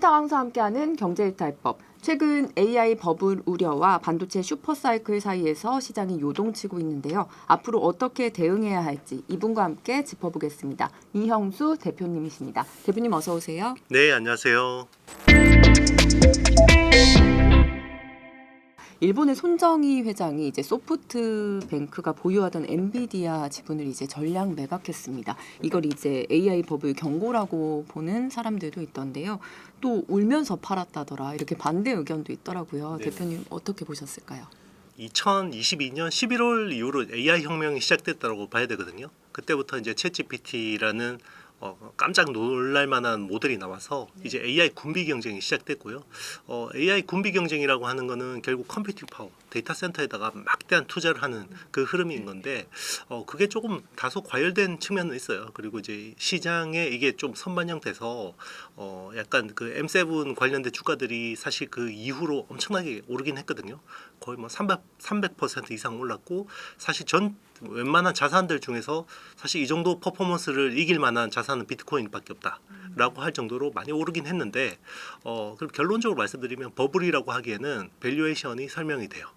데이터 강사 함께하는 경제일탈법. 최근 AI 버블 우려와 반도체 슈퍼사이클 사이에서 시장이 요동치고 있는데요. 앞으로 어떻게 대응해야 할지 이분과 함께 짚어보겠습니다. 이형수 대표님이십니다. 대표님 어서 오세요. 네, 안녕하세요. 일본의 손정희 회장이 이제 소프트뱅크가 보유하던 엔비디아 지분을 이제 전량 매각했습니다. 이걸 이제 AI 버블 경고라고 보는 사람들도 있던데요. 또 울면서 팔았다더라 이렇게 반대 의견도 있더라고요. 네. 대표님 어떻게 보셨을까요? 2022년 11월 이후로 AI 혁명이 시작됐다고 봐야 되거든요. 그때부터 이제 챗GPT라는 깜짝 놀랄 만한 모델이 나와서 이제 AI 군비 경쟁이 시작됐고요. AI 군비 경쟁이라고 하는 거는 결국 컴퓨팅 파워, 데이터 센터에다가 막대한 투자를 하는 그 흐름인 건데 그게 조금 다소 과열된 측면은 있어요. 그리고 이제 시장에 이게 좀 선반영돼서 약간 그 M7 관련된 주가들이 사실 그 이후로 엄청나게 오르긴 했거든요. 거의 뭐 300% 이상 올랐고 사실 전 웬만한 자산들 중에서 사실 이 정도 퍼포먼스를 이길 만한 자산은 비트코인밖에 없다라고 할 정도로 많이 오르긴 했는데 그럼 결론적으로 말씀드리면 버블이라고 하기에는 밸류에이션이 설명이 돼요.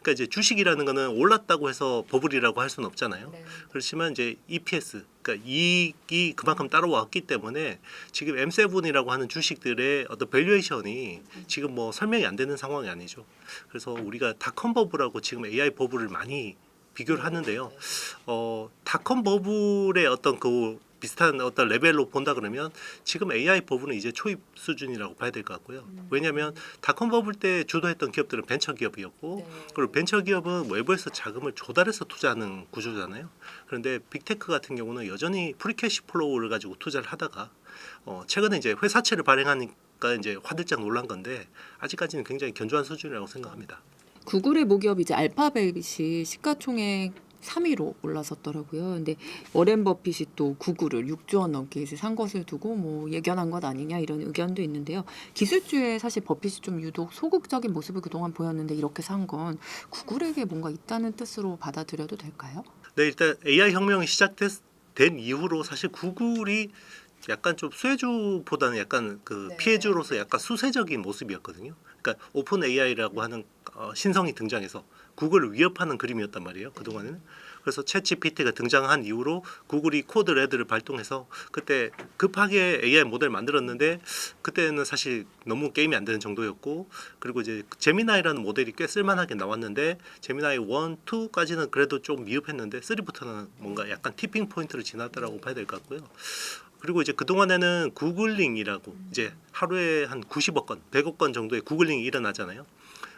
그러니까 이제 주식이라는 거는 올랐다고 해서 버블이라고 할 수는 없잖아요. 네. 그렇지만 이제 EPS, 그러니까 이익이 그만큼 따라왔기 때문에 지금 M7이라고 하는 주식들의 어떤 밸류에이션이 지금 뭐 설명이 안 되는 상황이 아니죠. 그래서 우리가 닷컴 버블하고 지금 AI 버블을 많이 비교를 하는데요. 닷컴 버블의 어떤 그 비슷한 어떤 레벨로 본다 그러면 지금 AI 버블은 이제 초입 수준이라고 봐야 될 것 같고요. 왜냐하면 닷컴 버블 때 주도했던 기업들은 벤처 기업이었고 그리고 벤처 기업은 외부에서 자금을 조달해서 투자하는 구조잖아요. 그런데 빅테크 같은 경우는 여전히 프리캐시 플로우를 가지고 투자를 하다가 최근에 이제 회사채를 발행하니까 이제 화들짝 놀란 건데 아직까지는 굉장히 견조한 수준이라고 생각합니다. 구글의 모기업 이제 알파벳이 시가총액 3위로 올라섰더라고요. 근데 워렌 버핏이 또 구글을 6조 원 넘게 이제 산 것을 두고 뭐 예견한 것 아니냐 이런 의견도 있는데요. 기술주에 사실 버핏이 좀 유독 소극적인 모습을 그동안 보였는데 이렇게 산 건 구글에게 뭔가 있다는 뜻으로 받아들여도 될까요? 네, 일단 AI 혁명이 시작된 이후로 사실 구글이 약간 좀 수혜주보다는 약간 그 피해주로서 약간 수세적인 모습이었거든요. 그러니까 오픈 AI라고 하는 신성이 등장해서 구글을 위협하는 그림이었단 말이에요. 그동안에는. 그래서 챗 GPT가 등장한 이후로 구글이 코드 레드를 발동해서 그때 급하게 AI 모델 만들었는데 그때는 사실 너무 게임이 안 되는 정도였고 그리고 이제 제미나이라는 모델이 꽤 쓸만하게 나왔는데 제미나이 1, 2까지는 그래도 좀 미흡했는데 3부터는 뭔가 약간 티핑 포인트를 지났다라고 봐야 될 것 같고요. 그리고 이제 그동안에는 구글링이라고 이제 하루에 한 90억 건, 100억 건 정도의 구글링이 일어나잖아요.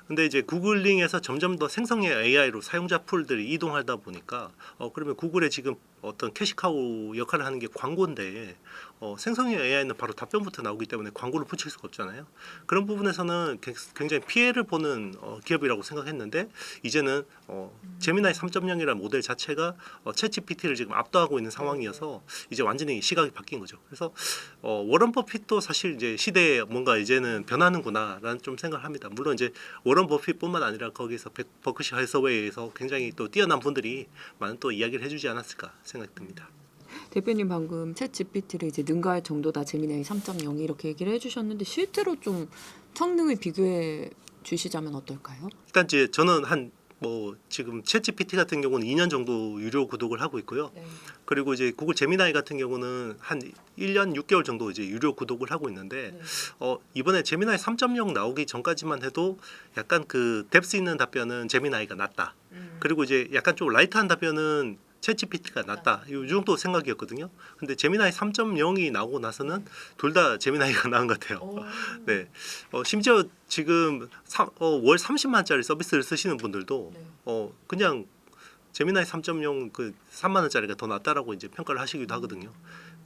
근데 이제 구글링에서 점점 더 생성형 AI로 사용자 풀들이 이동하다 보니까 그러면 구글의 지금 어떤 캐시카우 역할을 하는 게 광고인데 생성형 AI는 바로 답변부터 나오기 때문에 광고를 붙일 수가 없잖아요. 그런 부분에서는 굉장히 피해를 보는 기업이라고 생각했는데 이제는 제미나이 3.0이라는 모델 자체가 챗GPT를 지금 압도하고 있는 상황이어서 이제 완전히 시각이 바뀐 거죠. 그래서 워런 버핏도 사실 이제 시대에 뭔가 이제는 변하는구나라는 좀 생각을 합니다. 물론 이제 워런 버핏뿐만 아니라 거기서 버크셔 해서웨이에서 굉장히 또 뛰어난 분들이 많은 또 이야기를 해주지 않았을까 생각이 듭니다. 대표님 방금 챗 GPT를 이제 능가할 정도다 제미나이 3.0 이렇게 얘기를 해주셨는데 실제로 좀 성능을 비교해 주시자면 어떨까요? 일단 이제 저는 한 뭐 지금 챗GPT 같은 경우는 2년 정도 유료 구독을 하고 있고요. 그리고 이제 구글 제미나이 같은 경우는 한 1년 6개월 정도 이제 유료 구독을 하고 있는데 이번에 제미나이 3.0 나오기 전까지만 해도 약간 그 뎁스 있는 답변은 제미나이가 낫다. 그리고 이제 약간 좀 라이트한 답변은 챗GPT가 낫다. 이 정도 생각이었거든요. 근데 제미나이 3.0이 나오고 나서는 둘 다 제미나이가 나은 것 같아요. 네. 심지어 지금 월 30만짜리 서비스를 쓰시는 분들도 그냥 제미나이 3.0 그 3만 원짜리가 더 낫다라고 이제 평가를 하시기도 하거든요.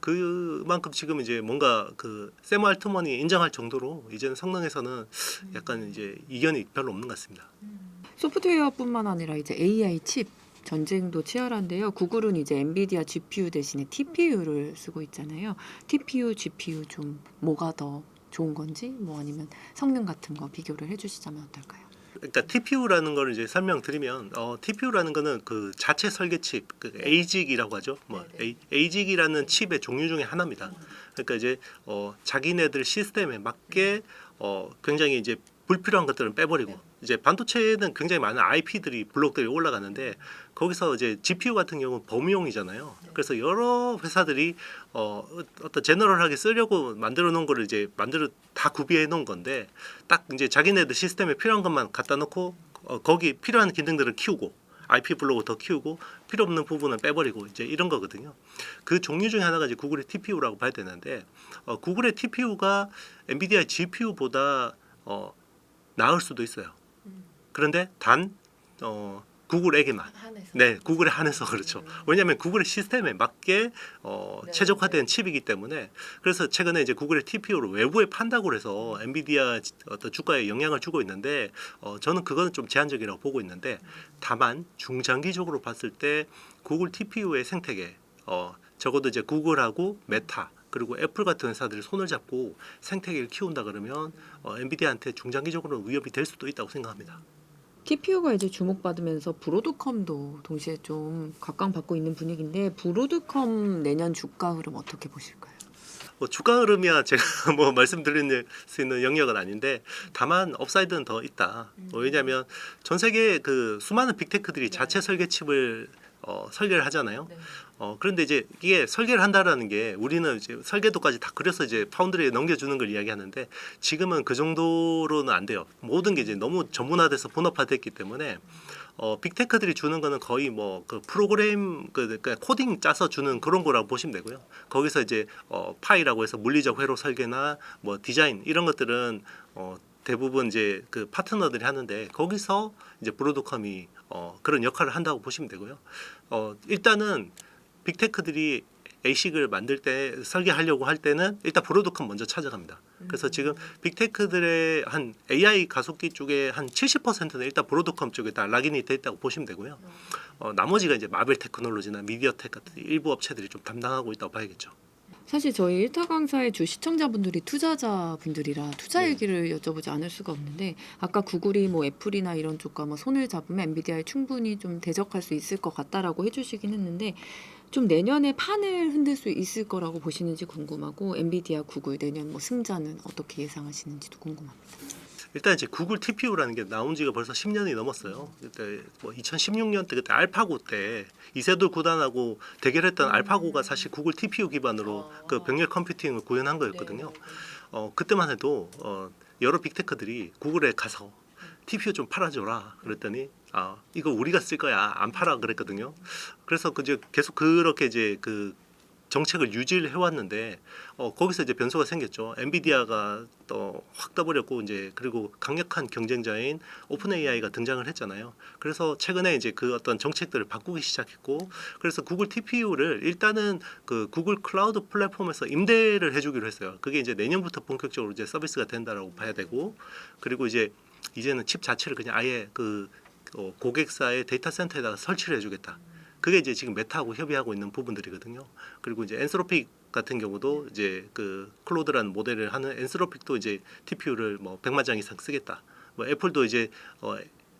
그만큼 지금 이제 뭔가 그 샘 알트먼이 인정할 정도로 이제는 성능에서는 약간 이제 이견이 별로 없는 것 같습니다. 소프트웨어뿐만 아니라 이제 AI 칩 전쟁도 치열한데요. 구글은 이제 엔비디아 GPU 대신에 TPU를 쓰고 있잖아요. TPU, GPU 좀 뭐가 더 좋은 건지 뭐 아니면 성능 같은 거 비교를 해주시자면 어떨까요? 그러니까 TPU라는 걸 이제 설명드리면 TPU라는 거는 그 자체 설계 칩, 그 ASIC이라고 하죠. 뭐 ASIC이라는 칩의 종류 중에 하나입니다. 그러니까 이제 자기네들 시스템에 맞게 굉장히 이제 불필요한 것들은 빼버리고 이제 반도체에는 굉장히 많은 IP들이 블록들이 올라가는데 거기서 이제 GPU 같은 경우는 범용이잖아요. 그래서 여러 회사들이 어떤 제너럴하게 쓰려고 만들어 놓은 거를 이제 다 구비해 놓은 건데 딱 이제 자기네들 시스템에 필요한 것만 갖다 놓고 거기 필요한 기능들을 키우고 IP 블록을 더 키우고 필요 없는 부분은 빼버리고 이제 이런 거거든요. 그 종류 중에 하나가 이제 구글의 TPU라고 봐야 되는데 구글의 TPU가 엔비디아의 GPU보다 나을 수도 있어요. 그런데 단 구글에게만 네, 구글에 한해서 그렇죠. 왜냐하면 구글의 시스템에 맞게 최적화된 칩이기 때문에 그래서 최근에 이제 구글의 TPU를 외부에 판다고 해서 엔비디아 어떤 주가에 영향을 주고 있는데 저는 그거는 좀 제한적이라고 보고 있는데 다만 중장기적으로 봤을 때 구글 TPU의 생태계 적어도 이제 구글하고 메타 그리고 애플 같은 회사들이 손을 잡고 생태계를 키운다 그러면 엔비디아한테 중장기적으로 위협이 될 수도 있다고 생각합니다. TPU가 이제 주목받으면서 브로드컴도 동시에 좀 각광받고 있는 분위기인데 브로드컴 내년 주가 흐름 어떻게 보실까요? 주가 흐름이야 제가 뭐 말씀드릴 수 있는 영역은 아닌데 다만 업사이드는 더 있다. 왜냐하면 전 세계 그 수많은 빅테크들이 자체 설계 칩을 설계를 하잖아요. 그런데 이제 이게 설계를 한다라는 게 우리는 이제 설계도까지 다 그려서 이제 파운드리에 넘겨주는 걸 이야기하는데 지금은 그 정도로는 안 돼요. 모든 게 이제 너무 전문화돼서 본업화됐기 때문에 빅테크들이 주는 거는 거의 뭐 그 프로그램 그러니까 코딩 짜서 주는 그런 거라고 보시면 되고요. 거기서 이제 파이라고 해서 물리적 회로 설계나 뭐 디자인 이런 것들은 대부분 이제 그 파트너들이 하는데 거기서 이제 브로드컴이 그런 역할을 한다고 보시면 되고요. 일단은 빅테크들이 ASIC을 만들 때 설계하려고 할 때는 일단 브로드컴 먼저 찾아갑니다. 그래서 지금 빅테크들의 한 AI 가속기 쪽에 한 70%는 일단 브로드컴 쪽에 다 락인이 돼 있다고 보시면 되고요. 나머지가 이제 마벨 테크놀로지나 미디어텍 같은 일부 업체들이 좀 담당하고 있다고 봐야겠죠. 사실 저희 일타 강사의 주 시청자분들이 투자자분들이라 투자 얘기를 여쭤보지 않을 수가 없는데 아까 구글이 뭐 애플이나 이런 쪽과 뭐 손을 잡으면 엔비디아에 충분히 좀 대적할 수 있을 것 같다라고 해주시긴 했는데 좀 내년에 판을 흔들 수 있을 거라고 보시는지 궁금하고 엔비디아, 구글 내년 뭐 승자는 어떻게 예상하시는지도 궁금합니다. 일단 이제 구글 TPU라는 게 나온 지가 벌써 10년이 넘었어요. 그때 뭐 2016년 때 그때 알파고 때 이세돌 구단하고 대결했던 알파고가 사실 구글 TPU 기반으로 그 병렬 컴퓨팅을 구현한 거였거든요. 그때만 해도 여러 빅테크들이 구글에 가서 TPU 좀 팔아줘라 그랬더니 이거 우리가 쓸 거야 안 팔아 그랬거든요. 그래서 이제 계속 그렇게 이제 그 정책을 유지를 해왔는데 거기서 이제 변수가 생겼죠. 엔비디아가 또 확 떠버렸고 이제 그리고 강력한 경쟁자인 오픈 AI가 등장을 했잖아요. 그래서 최근에 이제 그 어떤 정책들을 바꾸기 시작했고 그래서 구글 TPU를 일단은 그 구글 클라우드 플랫폼에서 임대를 해주기로 했어요. 그게 이제 내년부터 본격적으로 이제 서비스가 된다라고 봐야 되고 그리고 이제는 칩 자체를 그냥 아예 그 고객사의 데이터 센터에다가 설치를 해주겠다. 그게 이제 지금 메타하고 협의하고 있는 부분들이거든요. 그리고 이제 엔스로픽 같은 경우도 이제 그 클로드라는 모델을 하는 엔스로픽도 이제 TPU를 뭐 100만 장 이상 쓰겠다. 뭐 애플도 이제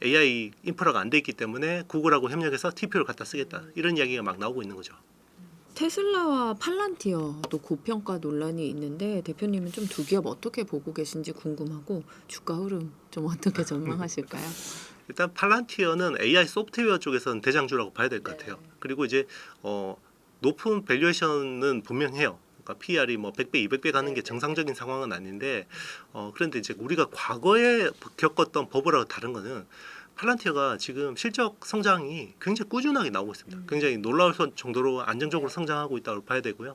AI 인프라가 안 돼 있기 때문에 구글하고 협력해서 TPU를 갖다 쓰겠다. 이런 이야기가 막 나오고 있는 거죠. 테슬라와 팔란티어도 고평가 논란이 있는데 대표님은 좀 두 기업 어떻게 보고 계신지 궁금하고 주가 흐름 좀 어떻게 전망하실까요? 일단 팔란티어는 AI 소프트웨어 쪽에서는 대장주라고 봐야 될 것 같아요. 그리고 이제 높은 밸류에이션은 분명해요. 그러니까 PR이 뭐 100배, 200배 가는 게 정상적인 상황은 아닌데 그런데 이제 우리가 과거에 겪었던 버블하고 다른 거는 팔란티어가 지금 실적 성장이 굉장히 꾸준하게 나오고 있습니다. 굉장히 놀라울 정도로 안정적으로 성장하고 있다고 봐야 되고요.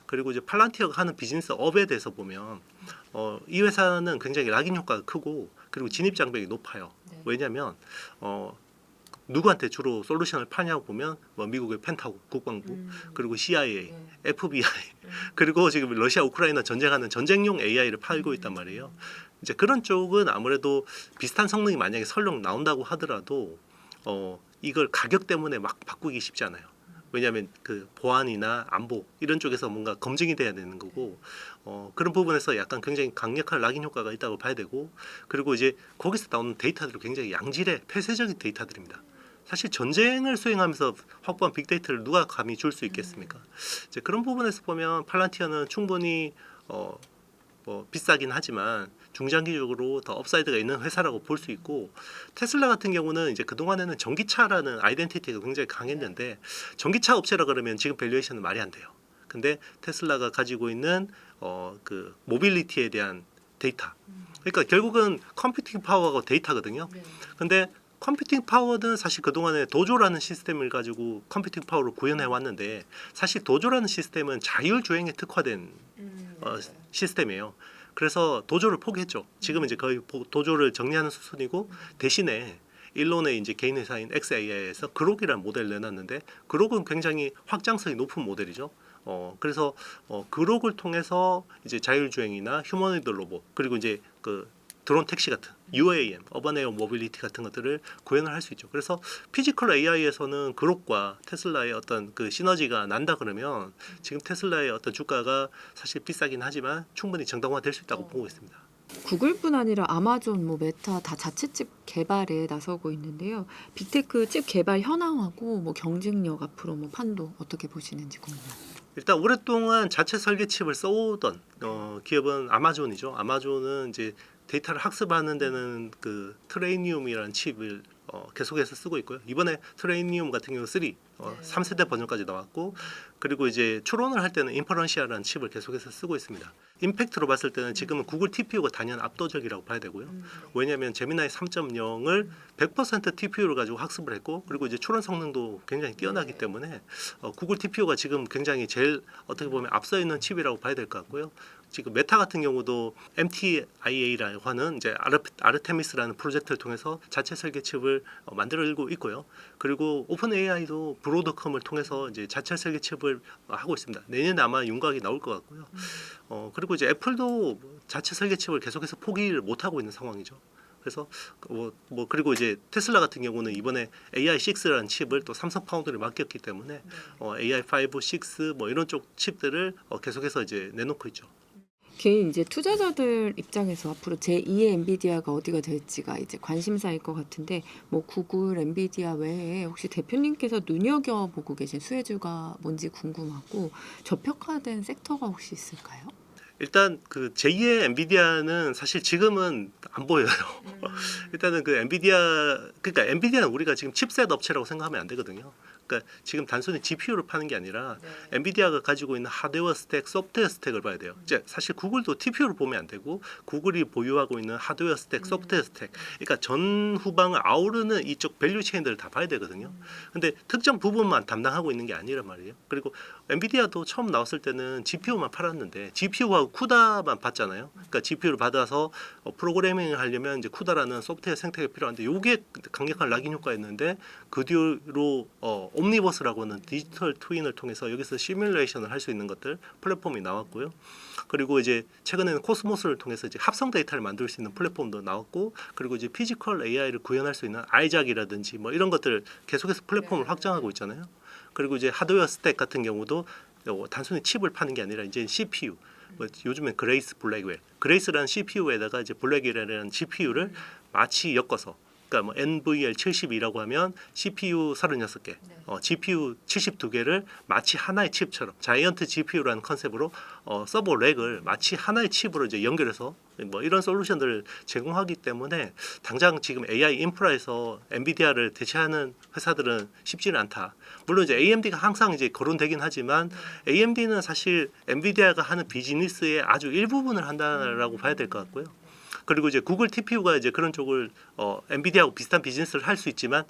그리고 이제 팔란티어가 하는 비즈니스 업에 대해서 보면 이 회사는 굉장히 락인 효과가 크고 그리고 진입 장벽이 높아요. 왜냐하면 누구한테 주로 솔루션을 파냐고 보면 뭐 미국의 펜타곤 국방부 그리고 CIA, FBI 그리고 지금 러시아 우크라이나 전쟁하는 전쟁용 AI를 팔고 있단 말이에요. 이제 그런 쪽은 아무래도 비슷한 성능이 만약에 설령 나온다고 하더라도 이걸 가격 때문에 막 바꾸기 쉽지 않아요. 왜냐하면 그 보안이나 안보 이런 쪽에서 뭔가 검증이 돼야 되는 거고 그런 부분에서 약간 굉장히 강력한 락인 효과가 있다고 봐야 되고 그리고 이제 거기서 나오는 데이터들이 굉장히 양질의 폐쇄적인 데이터들입니다. 사실 전쟁을 수행하면서 확보한 빅데이터를 누가 감히 줄 수 있겠습니까? 이제 그런 부분에서 보면 팔란티어는 충분히 뭐 비싸긴 하지만 중장기적으로 더 업사이드가 있는 회사라고 볼 수 있고 테슬라 같은 경우는 이제 그동안에는 전기차라는 아이덴티티가 굉장히 강했는데 전기차 업체라 그러면 지금 밸류에이션은 말이 안 돼요. 근데 테슬라가 가지고 있는 그 모빌리티에 대한 데이터. 그러니까 결국은 컴퓨팅 파워가 데이터거든요. 근데 컴퓨팅 파워는 사실 그동안에 도조라는 시스템을 가지고 컴퓨팅 파워를 구현해 왔는데 사실 도조라는 시스템은 자율주행에 특화된 시스템이에요. 그래서 도조를 포기했죠. 지금은 이제 거의 도조를 정리하는 수순이고 대신에 일론의 이제 개인 회사인 XAI에서 그록이라는 모델을 내놨는데 그록은 굉장히 확장성이 높은 모델이죠. 그래서 그록을 통해서 이제 자율주행이나 휴머노이드 로봇 그리고 이제 그 드론 택시 같은 UAM, 어반 에어 모빌리티 같은 것들을 구현을 할 수 있죠. 그래서 피지컬 AI에서는 그록과 테슬라의 어떤 그 시너지가 난다 그러면 지금 테슬라의 어떤 주가가 사실 비싸긴 하지만 충분히 정당화될 수 있다고 보고 있습니다. 구글뿐 아니라 아마존, 뭐 메타 다 자체 칩 개발에 나서고 있는데요. 빅테크 칩 개발 현황하고 뭐 경쟁력 앞으로 뭐 판도 어떻게 보시는지 궁금합니다. 일단 오랫동안 자체 설계 칩을 써오던 기업은 아마존이죠. 아마존은 이제 데이터를 학습하는 데는 그 트레이니움이라는 칩을 계속해서 쓰고 있고요. 이번에 트레이니움 같은 경우 3, 3세대 버전까지 나왔고 그리고 이제 추론을 할 때는 인퍼런시아라는 칩을 계속해서 쓰고 있습니다. 임팩트로 봤을 때는 지금은 구글 TPU가 단연 압도적이라고 봐야 되고요. 왜냐하면 제미나이 3.0을 100% TPU를 가지고 학습을 했고 그리고 이제 추론 성능도 굉장히 뛰어나기 때문에 구글 TPU가 지금 굉장히 제일 어떻게 보면 앞서 있는 칩이라고 봐야 될 것 같고요. 지금 메타 같은 경우도 MTIA라고 하는 이제 아르테미스라는 프로젝트를 통해서 자체 설계 칩을 만들고 있고요. 그리고 오픈 AI도 브로드컴을 통해서 이제 자체 설계 칩을 하고 있습니다. 내년에 아마 윤곽이 나올 것 같고요. 그리고 이제 애플도 자체 설계 칩을 계속해서 포기를 못 하고 있는 상황이죠. 그래서 뭐 그리고 이제 테슬라 같은 경우는 이번에 AI6라는 칩을 또 삼성 파운드를 맡겼기 때문에 AI5, 6 뭐 이런 쪽 칩들을 계속해서 이제 내놓고 있죠. 개인 이제 투자자들 입장에서 앞으로 제2의 엔비디아가 어디가 될지가 이제 관심사일 것 같은데 뭐 구글, 엔비디아 외에 혹시 대표님께서 눈여겨보고 계신 수혜주가 뭔지 궁금하고 저평가된 섹터가 혹시 있을까요? 일단 그 제2의 엔비디아는 사실 지금은 안 보여요. 일단은 그 엔비디아 그러니까 엔비디아는 우리가 지금 칩셋 업체라고 생각하면 안 되거든요. 그러니까 지금 단순히 GPU를 파는 게 아니라 엔비디아가 가지고 있는 하드웨어 스택, 소프트웨어 스택을 봐야 돼요. 이제 사실 구글도 TPU를 보면 안 되고 구글이 보유하고 있는 하드웨어 스택, 소프트웨어 스택, 그러니까 전 후방을 아우르는 이쪽 밸류 체인들을 다 봐야 되거든요. 근데 특정 부분만 담당하고 있는 게 아니란 말이에요. 그리고 엔비디아도 처음 나왔을 때는 GPU만 팔았는데 GPU하고 쿠다만 받잖아요. 그러니까 GPU를 받아서 프로그래밍을 하려면 이제 쿠다라는 소프트웨어 생태계가 필요한데 이게 강력한 락인 효과였는데 그 뒤로 옴니버스라고 하는 디지털 트윈을 통해서 여기서 시뮬레이션을 할 수 있는 것들 플랫폼이 나왔고요. 그리고 이제 최근에는 코스모스를 통해서 이제 합성 데이터를 만들 수 있는 플랫폼도 나왔고 그리고 이제 피지컬 AI를 구현할 수 있는 아이작이라든지 뭐 이런 것들 계속해서 플랫폼을 확장하고 있잖아요. 그리고 이제 하드웨어 스택 같은 경우도 단순히 칩을 파는 게 아니라 이제 CPU 뭐 요즘엔 그레이스 블랙웰 그레이스라는 CPU에다가 이제 블랙웰이라는 GPU를 마치 엮어서 그러니까 뭐 NVL72라고 하면 CPU 36개, GPU 72개를 마치 하나의 칩처럼 자이언트 GPU라는 컨셉으로 서버 렉을 마치 하나의 칩으로 이제 연결해서 뭐 이런 솔루션들을 제공하기 때문에 당장 지금 AI 인프라에서 엔비디아를 대체하는 회사들은 쉽지는 않다. 물론 이제 AMD가 항상 이제 거론되긴 하지만 AMD는 사실 엔비디아가 하는 비즈니스의 아주 일부분을 한다라고 봐야 될 것 같고요. 그리고 이제 구글 TPU가 이제 그런 쪽을 엔비디아하고 비슷한 비즈니스를 할 수 있지만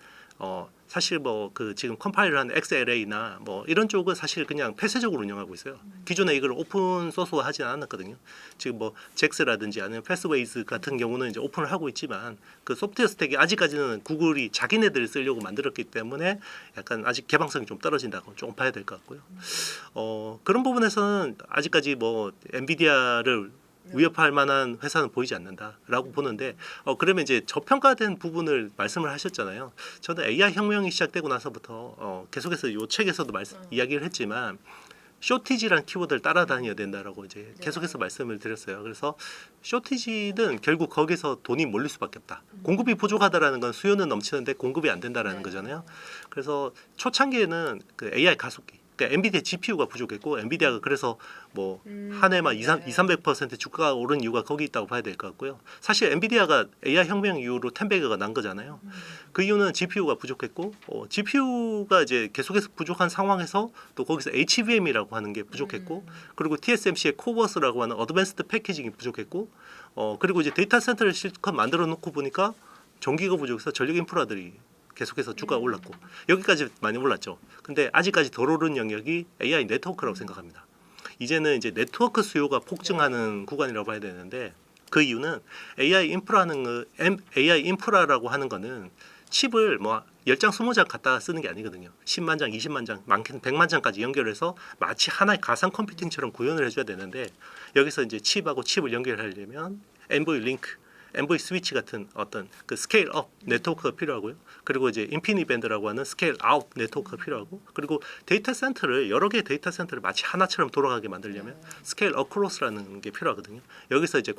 사실 뭐 그 지금 컴파일을 XLA나 뭐 이런 쪽은 사실 그냥 폐쇄적으로 운영하고 있어요. 기존에 이걸 오픈 소스화 하지 않았거든요. 지금 뭐 잭스라든지 아니면 패스웨이즈 같은 경우는 이제 오픈을 하고 있지만 그 소프트웨어 스택이 아직까지는 구글이 자기네들이 쓰려고 만들었기 때문에 약간 아직 개방성이 좀 떨어진다고 조금 봐야 될 것 같고요. 그런 부분에서는 아직까지 뭐 엔비디아를 위협할 만한 회사는 보이지 않는다라고 보는데 그러면 이제 저평가된 부분을 말씀을 하셨잖아요. 저는 AI 혁명이 시작되고 나서부터 계속해서 이 책에서도 이야기를 했지만 쇼티지란 키워드를 따라다녀야 된다라고 이제 계속해서 말씀을 드렸어요. 그래서 쇼티지는 결국 거기서 돈이 몰릴 수밖에 없다. 공급이 부족하다라는 건 수요는 넘치는데 공급이 안 된다라는 거잖아요. 그래서 초창기에는 그 AI 가속기, 그러니까 엔비디아 GPU가 부족했고 엔비디아가 그래서 뭐 한 해만 200~300% 주가가 오른 이유가 거기 있다고 봐야 될 것 같고요. 사실 엔비디아가 AI 혁명 이후로 10배가 난 거잖아요. 그 이유는 GPU가 부족했고 GPU가 이제 계속해서 부족한 상황에서 또 거기서 HBM이라고 하는 게 부족했고 그리고 TSMC의 코버스라고 하는 어드밴스드 패키징이 부족했고 그리고 이제 데이터 센터를 실컷 만들어 놓고 보니까 전기가 부족해서 전력 인프라들이 계속해서 주가가 올랐고 여기까지 많이 올랐죠. 근데 아직까지 덜 오른 영역이 AI 네트워크라고 생각합니다. 이제는 이제 네트워크 수요가 폭증하는 구간이라고 봐야 되는데 그 이유는 AI 인프라라고 하는 거는 칩을 뭐 10장 20장 갖다 쓰는 게 아니거든요. 10만 장, 20만 장, 많게는 100만 장까지 연결해서 마치 하나의 가상 컴퓨팅처럼 구현을 해줘야 되는데 여기서 이제 칩하고 칩을 연결하려면 엔보이 링크, 엔보이 스위치 같은 어떤 그 스케일 업 네트워크가 필요하고요. 그리고 이제 인피니 밴드라고 하는 스케일 아웃 네트워크가 필요하고 그리고 데이터 센터를 여러 개의 데이터 센터를 마치 하나처럼 돌아가게 만들려면 스케일 어크로스라는 게 필요하거든요. 여기서 이제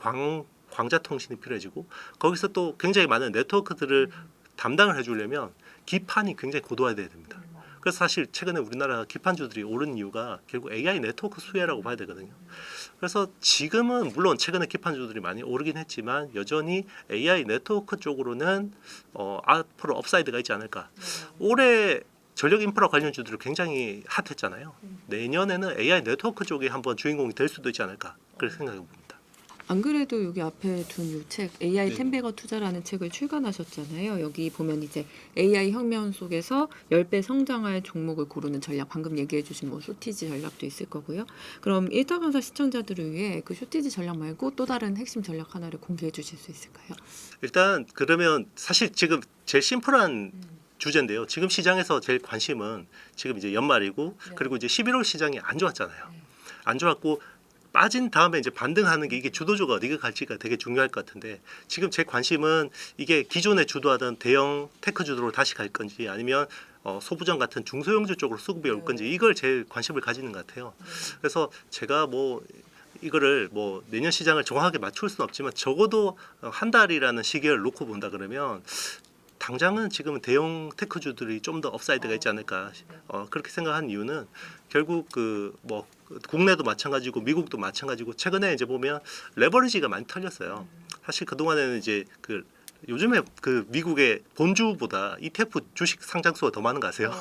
광자 통신이 필요해지고 거기서 또 굉장히 많은 네트워크들을 담당을 해주려면 기판이 굉장히 고도화돼야 됩니다. 그래서 사실 최근에 우리나라 기판주들이 오른 이유가 결국 AI 네트워크 수혜라고 봐야 되거든요. 그래서 지금은 물론 최근에 기판주들이 많이 오르긴 했지만 여전히 AI 네트워크 쪽으로는 앞으로 업사이드가 있지 않을까. 올해 전력 인프라 관련주들이 굉장히 핫했잖아요. 내년에는 AI 네트워크 쪽이 한번 주인공이 될 수도 있지 않을까. 그렇게 생각해 봅니다. 안 그래도 여기 앞에 둔 이 책 AI 네. 10배거 투자라는 책을 출간하셨잖아요. 여기 보면 이제 AI 혁명 속에서 10배 성장할 종목을 고르는 전략, 방금 얘기해 주신 뭐 쇼티지 전략도 있을 거고요. 그럼 일타강사 시청자들을 위해 그 쇼티지 전략 말고 또 다른 핵심 전략 하나를 공개해 주실 수 있을까요? 일단 그러면 사실 지금 제일 심플한 주제인데요. 지금 시장에서 제일 관심은 지금 이제 연말이고 그리고 이제 11월 시장이 안 좋았잖아요. 안 좋았고 빠진 다음에 이제 반등하는 게 이게 주도주가 어디가 갈지가 되게 중요할 것 같은데 지금 제 관심은 이게 기존에 주도하던 대형 테크주도로 다시 갈 건지 아니면 소부장 같은 중소형주 쪽으로 수급이 올 건지 이걸 제일 관심을 가지는 것 같아요. 그래서 제가 뭐 이거를 뭐 내년 시장을 정확하게 맞출 수는 없지만 적어도 한 달이라는 시기를 놓고 본다 그러면 당장은 지금 대형 테크주들이 좀 더 업사이드가 있지 않을까 그렇게 생각한 이유는 결국 그 뭐 국내도 마찬가지고 미국도 마찬가지고 최근에 이제 보면 레버리지가 많이 털렸어요. 사실 그 동안에는 이제 그 요즘에 그 미국의 본주보다 ETF 주식 상장수가 더 많은 거 아세요?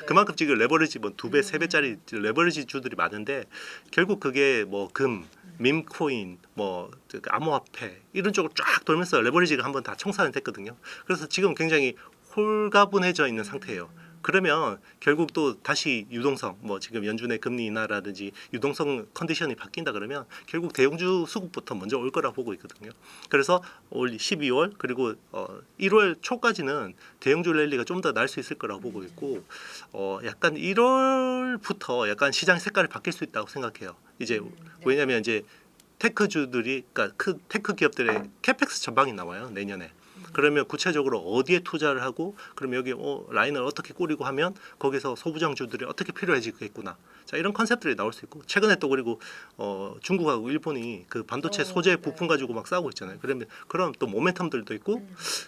그만큼 지금 레버리지 뭐 2배, 3배짜리 레버리지 주들이 많은데 결국 그게 뭐 금, 밈코인, 뭐 암호화폐 이런 쪽으로 쫙 돌면서 레버리지가 한번 다 청산이 됐거든요. 그래서 지금 굉장히 홀가분해져 있는 상태예요. 그러면 결국 또 다시 유동성, 뭐 지금 연준의 금리 인하라든지 유동성 컨디션이 바뀐다 그러면 결국 대형주 수급부터 먼저 올 거라 보고 있거든요. 그래서 올 12월 그리고 1월 초까지는 대형주 랠리가 좀 더 날 수 있을 거라고 보고 있고 약간 1월부터 약간 시장 색깔이 바뀔 수 있다고 생각해요. 이제 왜냐하면 이제 테크주들이 그러니까 테크 기업들의 캐펙스 전망이 나와요 내년에. 그러면 구체적으로 어디에 투자를 하고 그럼 여기 라인을 어떻게 꾸리고 하면 거기서 소부장주들이 어떻게 필요해지겠구나. 자 이런 컨셉들이 나올 수 있고 최근에 또 그리고 중국하고 일본이 그 반도체 소재 부품 가지고 막 싸우고 있잖아요. 그러면 그런 또 모멘텀들도 있고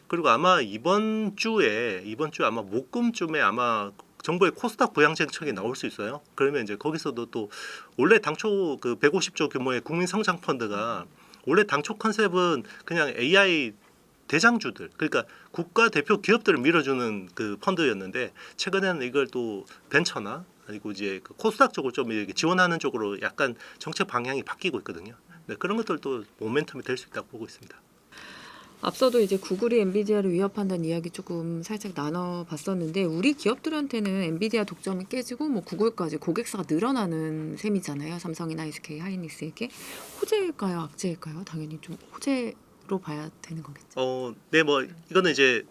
그리고 아마 이번 주에 아마 목금쯤에 아마 정부의 코스닥 부양 정책이 나올 수 있어요. 그러면 이제 거기서도 또 원래 당초 그 150조 규모의 국민 성장 펀드가 원래 당초 컨셉은 그냥 AI 대장주들 그러니까 국가 대표 기업들을 밀어주는 그 펀드였는데 최근에는 이걸 또 벤처나 그리고 이제 그 코스닥 쪽을 좀 이렇게 지원하는 쪽으로 약간 정책 방향이 바뀌고 있거든요. 네, 그런 것들도 모멘텀이 될 수 있다고 보고 있습니다. 앞서도 이제 구글이 엔비디아를 위협한다는 이야기 조금 살짝 나눠봤었는데 우리 기업들한테는 엔비디아 독점이 깨지고 뭐 구글까지 고객사가 늘어나는 셈이잖아요. 삼성이나 SK 하이닉스에게 호재일까요, 악재일까요? 당연히 좀 호재로 봐야 되는 거겠죠. 네, 뭐 이거는 이제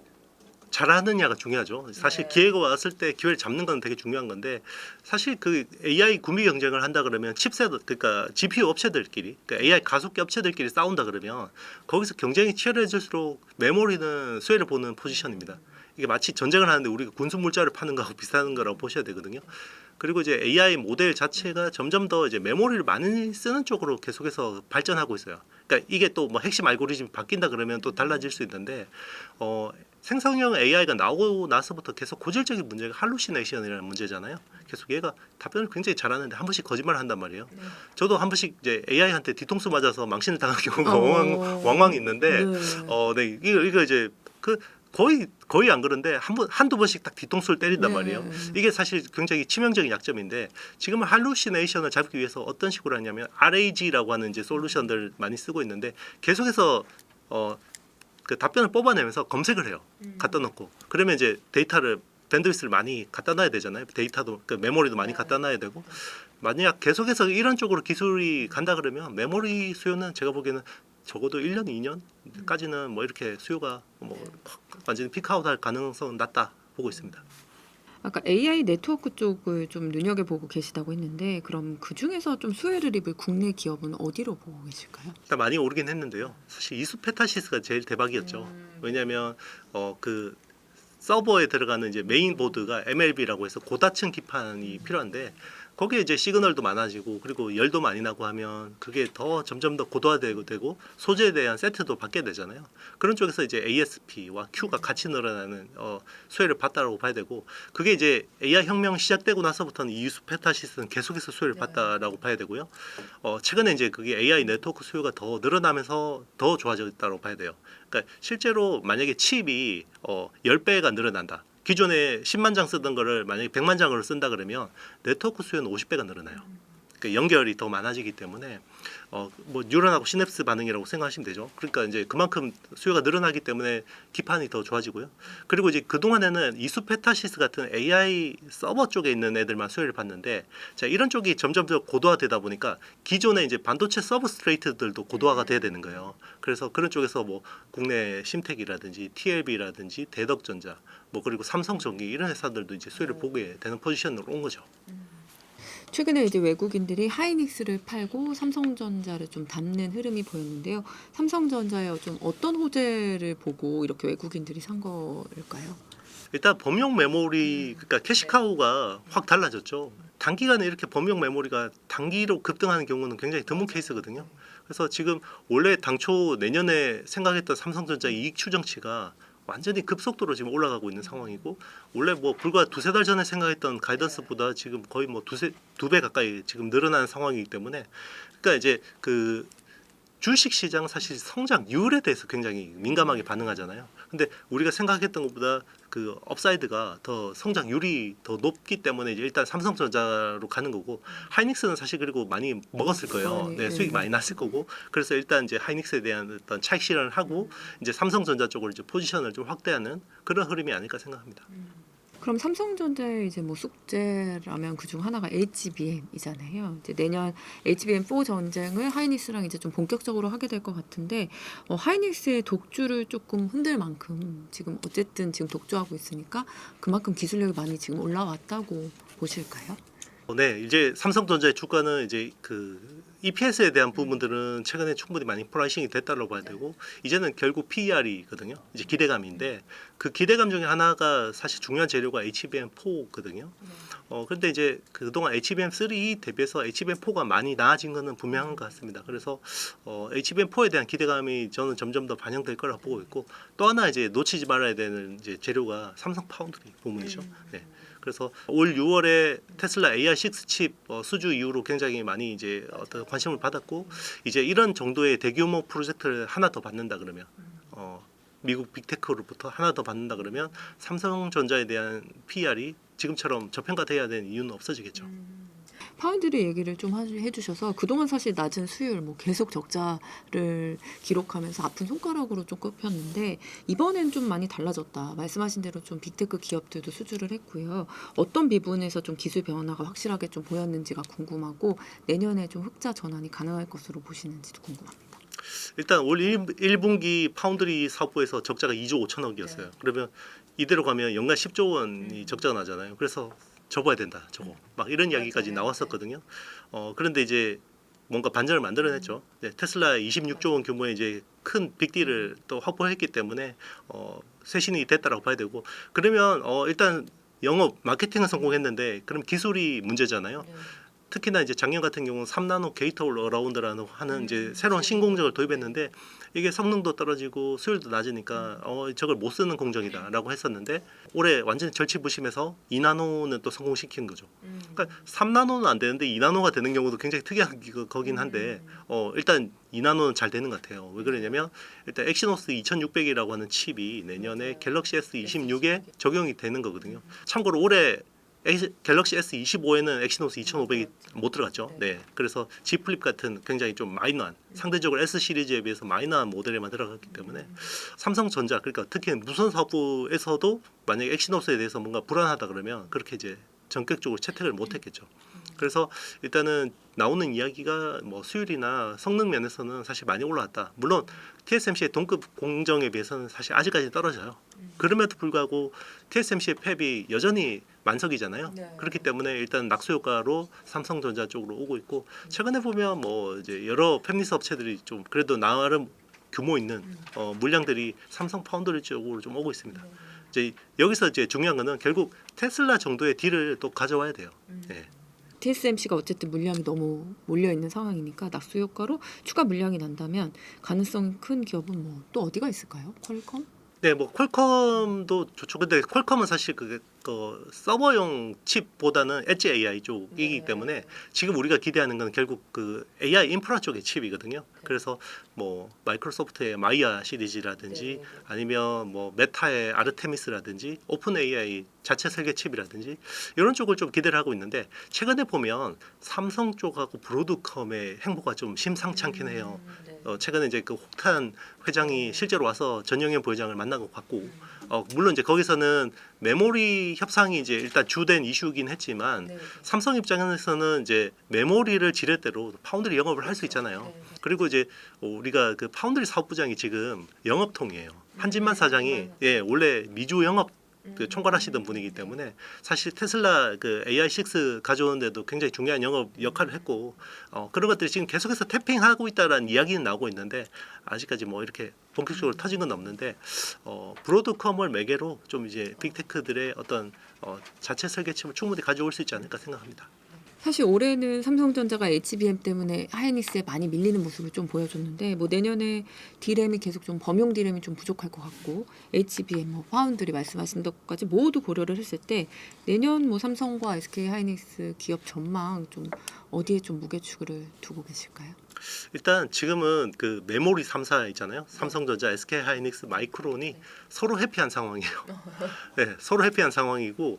잘하느냐가 중요하죠. 사실 네. 기회가 왔을 때 기회를 잡는 건 되게 중요한 건데 사실 그 AI 구미 경쟁을 한다 그러면 칩셋 그러니까 GPU 업체들끼리 그러니까 AI 가속기 업체들끼리 싸운다 그러면 거기서 경쟁이 치열해질수록 메모리는 수혜를 보는 포지션입니다. 이게 마치 전쟁을 하는데 우리가 군수 물자를 파는 거하고 비슷한 거라고 보셔야 되거든요. 그리고 이제 AI 모델 자체가 점점 더 이제 메모리를 많이 쓰는 쪽으로 계속해서 발전하고 있어요. 그러니까 이게 또 뭐 핵심 알고리즘이 바뀐다 그러면 또 달라질 수 있는데 생성형 AI가 나오고 나서부터 계속 고질적인 문제가 할루시네이션이라는 문제잖아요. 계속 얘가 답변을 굉장히 잘하는데 한 번씩 거짓말을 한단 말이에요. 네. 저도 한 번씩 이제 AI한테 뒤통수 맞아서 망신을 당한 경우가 어. 왕왕 있는데 네. 네 이거 이제 그 거의 안 그런데 한두 번씩 딱 뒤통수를 때린단 네. 말이에요. 이게 사실 굉장히 치명적인 약점인데 지금은 할루시네이션을 잡기 위해서 어떤 식으로 하냐면 RAG라고 하는 이제 솔루션들 많이 쓰고 있는데 계속해서 그 답변을 뽑아내면서 검색을 해요. 갖다 놓고 그러면 이제 데이터를 밴드위스를 많이 갖다 놔야 되잖아요. 데이터도 그 메모리도 많이 갖다 놔야 되고 만약 계속해서 이런 쪽으로 기술이 간다 그러면 메모리 수요는 제가 보기에는 적어도 1년, 2년까지는 뭐 이렇게 수요가 뭐 완전히 피크아웃할 가능성은 낮다 보고 있습니다. 아까 AI 네트워크 쪽을 좀 눈여겨보고 계시다고 했는데 그럼 그 중에서 좀 수혜를 입을 국내 기업은 어디로 보고 계실까요? 일단 많이 오르긴 했는데요. 사실 이수페타시스가 제일 대박이었죠. 왜냐하면 그 서버에 들어가는 이제 메인 보드가 MLB라고 해서 고다층 기판이 필요한데 거기에 이제 시그널도 많아지고 그리고 열도 많이 나고 하면 그게 더 점점 더 고도화되고 소재에 대한 세트도 받게 되잖아요. 그런 쪽에서 이제 ASP와 Q가 같이 늘어나는 수혜를 봤다라고 봐야 되고 그게 이제 AI 혁명 시작되고 나서부터는 이 유스페타시스는 계속해서 수혜를 봤다라고 봐야 되고요. 최근에 이제 그게 AI 네트워크 수요가 더 늘어나면서 더 좋아졌다고 봐야 돼요. 그러니까 실제로 만약에 칩이 10배가 늘어난다. 기존에 10만 장 쓰던 거를 만약에 100만 장으로 쓴다 그러면 네트워크 수요는 50배가 늘어나요. 그 연결이 더 많아지기 때문에 뭐 뉴런하고 시냅스 반응이라고 생각하시면 되죠. 그러니까 이제 그만큼 수요가 늘어나기 때문에 기판이 더 좋아지고요. 그리고 이제 그 동안에는 이수페타시스 같은 AI 서버 쪽에 있는 애들만 수혜를 봤는데 자 이런 쪽이 점점 더 고도화되다 보니까 기존의 이제 반도체 서브스트레이트들도 고도화가 돼야 되는 거예요. 그래서 그런 쪽에서 뭐 국내 심텍이라든지 TLB라든지 대덕전자 뭐 그리고 삼성전기 이런 회사들도 이제 수혜를 보게 되는 포지션으로 온 거죠. 최근에 이제 외국인들이 하이닉스를 팔고 삼성전자를 좀 담는 흐름이 보였는데요. 삼성전자에 좀 어떤 호재를 보고 이렇게 외국인들이 산 걸까요? 일단 범용 메모리 그러니까 캐시카우가 확 달라졌죠. 단기간에 이렇게 범용 메모리가 단기로 급등하는 경우는 굉장히 드문 케이스거든요. 그래서 지금 원래 당초 내년에 생각했던 삼성전자 이익 추정치가 완전히 급속도로 지금 올라가고 있는 상황이고 원래 뭐 불과 두세 달 전에 생각했던 가이던스보다 지금 거의 뭐 두 배 가까이 지금 늘어나는 상황이기 때문에 그러니까 이제 그 주식 시장 사실 성장률에 대해서 굉장히 민감하게 반응하잖아요. 근데 우리가 생각했던 것보다 그 업사이드가 더 성장률이 더 높기 때문에 이제 일단 삼성전자로 가는 거고 하이닉스는 사실 그리고 많이 먹었을 거예요. 네, 수익이 많이 났을 거고 그래서 일단 이제 하이닉스에 대한 어떤 차익 실현을 하고 이제 삼성전자 쪽으로 이제 포지션을 좀 확대하는 그런 흐름이 아닐까 생각합니다. 그럼 삼성전자의 이제 뭐 숙제라면 그중 하나가 HBM이잖아요. 이제 내년 HBM4 전쟁을 하이닉스랑 이제 좀 본격적으로 하게 될 것 같은데 하이닉스의 독주를 조금 흔들 만큼 지금 어쨌든 지금 독주하고 있으니까 그만큼 기술력이 많이 지금 올라왔다고 보실까요? 네, 이제 삼성전자의 주가는 이제 그 EPS에 대한 부분들은 최근에 충분히 많이 프라이싱이 됐다고 봐야 되고 이제는 결국 PER이거든요. 이제 기대감인데 그 기대감 중에 하나가 사실 중요한 재료가 HBM4거든요. 그런데 이제 그동안 HBM3 대비해서 HBM4가 많이 나아진 것은 분명한 것 같습니다. 그래서 HBM4에 대한 기대감이 저는 점점 더 반영될 거라고 보고 있고 또 하나 이제 놓치지 말아야 되는 이제 재료가 삼성 파운드리 부분이죠. 네. 그래서 올 6월에 테슬라 AR6 칩 수주 이후로 굉장히 많이 이제 어떤 관심을 받았고 이제 이런 정도의 대규모 프로젝트를 하나 더 받는다 그러면 미국 빅테크로부터 하나 더 받는다 그러면 삼성전자에 대한 PER이 지금처럼 저평가돼야 되는 이유는 없어지겠죠. 파운드리 얘기를 좀 해주셔서 그동안 사실 낮은 수율 뭐 계속 적자를 기록하면서 아픈 손가락으로 좀 꼽혔는데 이번엔 좀 많이 달라졌다. 말씀하신 대로 좀 빅테크 기업들도 수주를 했고요. 어떤 부분에서 좀 기술 변화가 확실하게 좀 보였는지가 궁금하고 내년에 좀 흑자 전환이 가능할 것으로 보시는지도 궁금합니다. 일단 올 1분기 파운드리 사업부에서 적자가 2조 5천억이었어요. 네. 그러면 이대로 가면 연간 10조 원이 적자가 나잖아요. 그래서 접어야 된다. 저거 막 이런 이야기까지 맞아요. 나왔었거든요. 그런데 이제 뭔가 반전을 만들어냈죠. 테슬라 26조 원 규모의 이제 큰 빅딜을 또 확보했기 때문에 쇄신이 됐다라고 봐야 되고, 그러면 일단 영업 마케팅은 성공했는데 그럼 기술이 문제잖아요. 네. 특히나 이제 작년 같은 경우는 3나노 게이트 올 어라운드라는 하는 이제 새로운 신공정을 도입했는데 이게 성능도 떨어지고 수율도 낮으니까 저걸 못 쓰는 공정이다라고 했었는데 올해 완전히 절치부심해서 2나노는 또 성공시킨 거죠. 그러니까 3나노는 안 되는데 2나노가 되는 경우도 굉장히 특이한 거긴 한데 일단 2나노는 잘 되는 것 같아요. 왜 그러냐면 일단 엑시노스 2600이라고 하는 칩이 내년에 갤럭시 S26에 적용이 되는 거거든요. 참고로 올해 갤럭시 S25에는 엑시노스 2500이 못 들어갔죠. 네, 그래서 G 플립 같은 굉장히 좀 마이너한, 상대적으로 S 시리즈에 비해서 마이너한 모델에만 들어갔기 때문에 삼성전자, 그러니까 특히 무선 사업부에서도 만약에 엑시노스에 대해서 뭔가 불안하다 그러면 그렇게 이제 전격적으로 채택을 못했겠죠. 그래서 일단은 나오는 이야기가 뭐 수율이나 성능 면에서는 사실 많이 올라왔다. 물론 TSMC의 동급 공정에 비해서는 사실 아직까지 떨어져요. 그럼에도 불구하고 TSMC의 팹이 여전히 만석이잖아요. 네. 그렇기 때문에 일단 낙수 효과로 삼성전자 쪽으로 오고 있고, 최근에 보면 뭐 이제 여러 팹리스 업체들이 좀 그래도 나름 규모 있는 물량들이 삼성 파운드리 쪽으로 좀 오고 있습니다. 이제 여기서 이제 중요한 거는 결국 테슬라 정도의 딜을 또 가져와야 돼요. 예. TSMC가 어쨌든 물량이 너무 몰려 있는 상황이니까 낙수 효과로 추가 물량이 난다면 가능성이 큰 기업은 뭐 또 어디가 있을까요? 퀄컴? 네, 뭐 퀄컴도 좋죠. 근데 퀄컴은 사실 그 서버용 칩보다는 엣지 AI 쪽이기 네. 때문에 지금 우리가 기대하는 건 결국 그 AI 인프라 쪽의 칩이거든요. 그래서 뭐 마이크로소프트의 마이아 시리즈라든지 네. 아니면 뭐 메타의 아르테미스라든지 오픈 AI 자체 설계 칩이라든지 이런 쪽을 좀 기대를 하고 있는데, 최근에 보면 삼성 쪽하고 브로드컴의 행보가 좀 심상치 않긴 해요. 최근에 이제 그 혹탄 회장이 실제로 와서 전영현 부회장을 만나고 갔고, 물론 이제 거기서는 메모리 협상이 이제 일단 주된 이슈긴 했지만 삼성 입장에서는 이제 메모리를 지렛대로 파운드리 영업을 할 수 있잖아요. 그리고 이제 우리가 그 파운드리 사업부장이 지금 영업통이에요. 한진만 사장이 원래 미주 영업 그 총괄하시던 분이기 때문에 사실 테슬라 그 AI6 가져오는데도 굉장히 중요한 영업 역할을 했고, 그런 것들이 지금 계속해서 태핑하고 있다라는 이야기는 나오고 있는데 아직까지 뭐 이렇게 본격적으로 터진 건 없는데, 브로드컴을 매개로 좀 이제 빅테크들의 어떤 자체 설계침을 충분히 가져올 수 있지 않을까 생각합니다. 사실 올해는 삼성전자가 HBM 때문에 하이닉스에 많이 밀리는 모습을 좀 보여줬는데 뭐 내년에 D램이 계속 좀 범용 D램이 좀 부족할 것 같고 HBM, 뭐 파운드리 말씀하신 것까지 모두 고려를 했을 때 내년 뭐 삼성과 SK 하이닉스 기업 전망 좀 어디에 좀 무게축을 두고 계실까요? 일단 지금은 그 메모리 3사 있잖아요. 삼성전자, SK 하이닉스, 마이크론이 서로 해피한 상황이에요. 네, 서로 해피한 상황이고,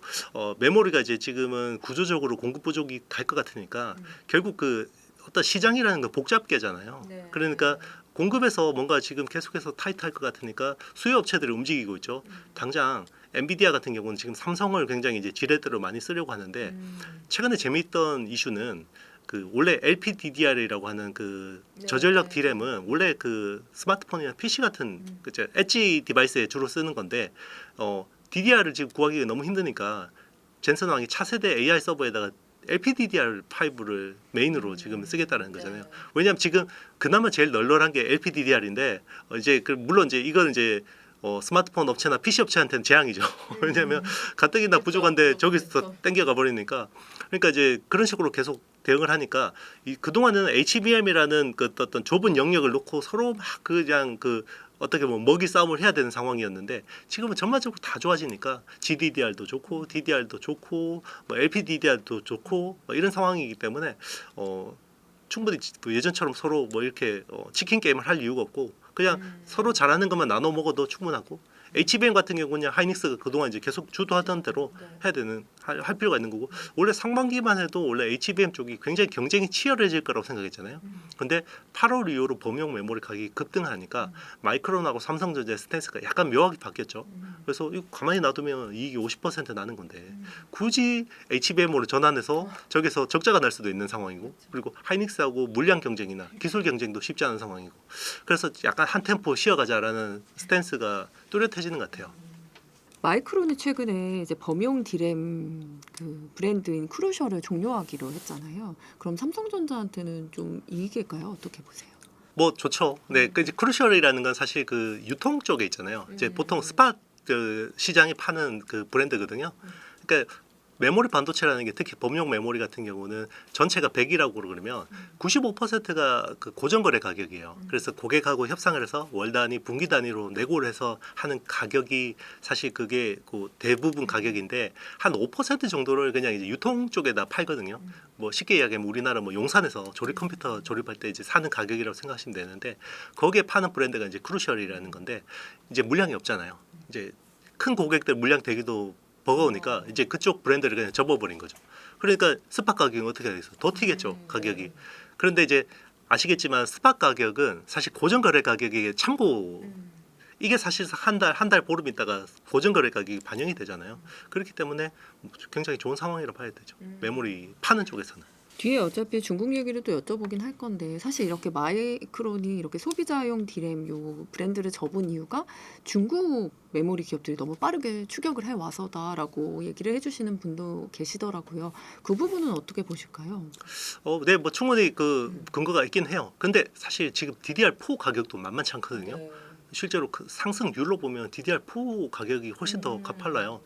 메모리가 이제 지금은 구조적으로 공급 부족이 갈 것 같으니까 결국 그 어떤 시장이라는 건 복잡계잖아요. 그러니까 공급에서 뭔가 지금 계속해서 타이트할 것 같으니까 수요 업체들이 움직이고 있죠. 당장 엔비디아 같은 경우는 지금 삼성을 굉장히 이제 지렛대로 많이 쓰려고 하는데, 최근에 재미있던 이슈는 그 원래 LPDDR이라고 하는 그 저전력 D램은 원래 그 스마트폰이나 PC 같은 그죠 엣지 디바이스에 주로 쓰는 건데, DDR을 지금 구하기가 너무 힘드니까 젠슨 왕이 차세대 AI 서버에다가 LPDDR5를 메인으로 지금 쓰겠다는 거잖아요. 왜냐하면 지금 그나마 제일 널널한 게 LPDDR인데 이제 물론 이제 이건 이제 스마트폰 업체나 PC 업체한테는 재앙이죠. 왜냐하면 가뜩이나 부족한데 저기서 땡겨가 버리니까. 그러니까 이제 그런 식으로 계속 대응을 하니까 그동안은 HBM이라는 그 어떤 좁은 영역을 놓고 서로 막 그냥 그 어떻게 보면 먹이 싸움을 해야 되는 상황이었는데, 지금은 전반적으로 다 좋아지니까 GDDR도 좋고 DDR도 좋고 뭐 LPDDR도 좋고 뭐 이런 상황이기 때문에 충분히 예전처럼 서로 뭐 이렇게 치킨 게임을 할 이유가 없고 그냥 서로 잘하는 것만 나눠 먹어도 충분하고, HBM 같은 경우는 하이닉스가 그동안 이제 계속 주도하던 대로 해야 되는 할 필요가 있는 거고, 원래 상반기만 해도 원래 HBM 쪽이 굉장히 경쟁이 치열해질 거라고 생각했잖아요. 근데 8월 이후로 범용 메모리 가격이 급등하니까 마이크론하고 삼성전자의 스탠스가 약간 묘하게 바뀌었죠. 그래서 이거 가만히 놔두면 이익이 50% 나는 건데 굳이 HBM으로 전환해서 저기서 적자가 날 수도 있는 상황이고, 그리고 하이닉스하고 물량 경쟁이나 기술 경쟁도 쉽지 않은 상황이고, 그래서 약간 한 템포 쉬어가자라는 스탠스가 뚜렷해지는 것 같아요. 마이크론이 최근에 이제 범용 디램 그 브랜드인 크루셜을 종료하기로 했잖아요. 그럼 삼성전자한테는 좀 이익일까요? 어떻게 보세요? 뭐 좋죠. 네, 그 이제 크루셜이라는 건 사실 그 유통 쪽에 있잖아요. 이제 보통 스팟 그 시장이 파는 그 브랜드거든요. 그러니까 메모리 반도체라는 게 특히 범용 메모리 같은 경우는 전체가 100이라고 그러면 95%가 그 고정거래 가격이에요. 그래서 고객하고 협상을 해서 월 단위, 분기 단위로 내고를 해서 하는 가격이 사실 그게 그 대부분 가격인데 한 5% 정도를 그냥 이제 유통 쪽에다 팔거든요. 뭐 쉽게 이야기하면 우리나라 뭐 용산에서 조립 컴퓨터 조립할 때 이제 사는 가격이라고 생각하시면 되는데 거기에 파는 브랜드가 이제 크루셜이라는 건데 이제 물량이 없잖아요. 이제 큰 고객들 물량 대기도 버거우니까 이제 그쪽 브랜드를 그냥 접어버린 거죠. 그러니까 스팟 가격이 어떻게 되겠어? 더 튀겠죠 가격이. 그런데 이제 아시겠지만 스팟 가격은 사실 고정거래 가격에 참고 이게 사실 한 달 보름 있다가 고정거래 가격이 반영이 되잖아요. 그렇기 때문에 굉장히 좋은 상황이라 봐야 되죠. 메모리 파는 쪽에서는. 뒤에 어차피 중국 얘기를 또 여쭤보긴 할 건데 사실 이렇게 마이크론이 이렇게 소비자용 디램 요 브랜드를 접은 이유가 중국 메모리 기업들이 너무 빠르게 추격을 해 와서다라고 얘기를 해주시는 분도 계시더라고요. 그 부분은 어떻게 보실까요? 네, 뭐 충분히 그 근거가 있긴 해요. 근데 사실 지금 DDR4 가격도 만만치 않거든요. 실제로 그 상승률로 보면 DDR4 가격이 훨씬 더 가팔라요.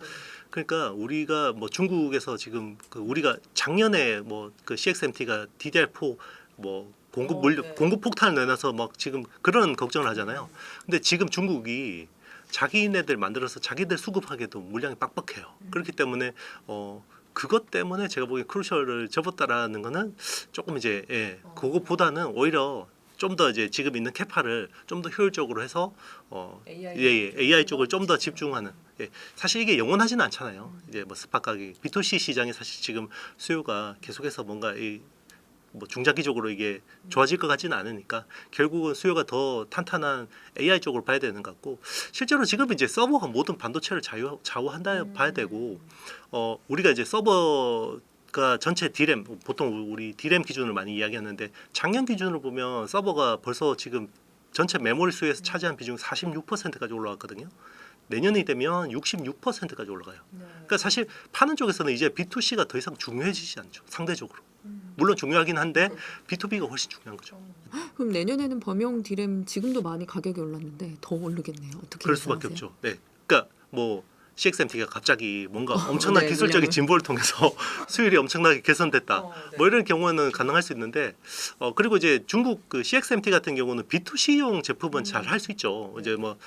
그러니까 우리가 뭐 중국에서 지금 그 우리가 작년에 뭐 그 CXMT가 DDR4 뭐 공급 폭탄을 내놔서 막 지금 그런 걱정을 하잖아요. 근데 지금 중국이 자기네들 만들어서 자기들 수급하기에도 물량이 빡빡해요. 그렇기 때문에 그것 때문에 제가 보기엔 크루셜을 접었다라는 거는 조금 이제 그거보다는 오히려 좀 더 이제 지금 있는 캐파를 좀 더 효율적으로 해서 AI 쪽을 좀 더 집중하는. 사실 이게 영원하지는 않잖아요. 이제 뭐 스팟 가격, B2C 시장이 사실 지금 수요가 계속해서 뭔가 뭐 중장기적으로 이게 좋아질 것 같지는 않으니까 결국은 수요가 더 탄탄한 AI 쪽으로 봐야 되는 것 같고 실제로 지금 이제 서버가 모든 반도체를 좌우한다 봐야 되고 우리가 이제 서버가 전체 디램 보통 우리 디램 기준을 많이 이야기하는데 작년 기준으로 보면 서버가 벌써 지금 전체 메모리 수에서 차지한 비중이 46%까지 올라왔거든요. 내년이 되면 66%까지 올라가요. 그러니까 사실 파는 쪽에서는 이제 B2C가 더 이상 중요해지지 않죠. 상대적으로. 물론 중요하긴 한데 B2B가 훨씬 중요한 거죠. 그럼 내년에는 범용 디램 지금도 많이 가격이 올랐는데 더 오르겠네요. 어떻게 그럴 수밖에 예상하세요? 없죠. 네. 그러니까 뭐 CXMT가 갑자기 뭔가 엄청난 네, 기술적인 물량을. 진보를 통해서 수율이 엄청나게 개선됐다. 뭐 이런 경우는 가능할 수 있는데 그리고 이제 중국 그 CXMT 같은 경우는 B2C용 제품은 잘 할 수 있죠. 이제 뭐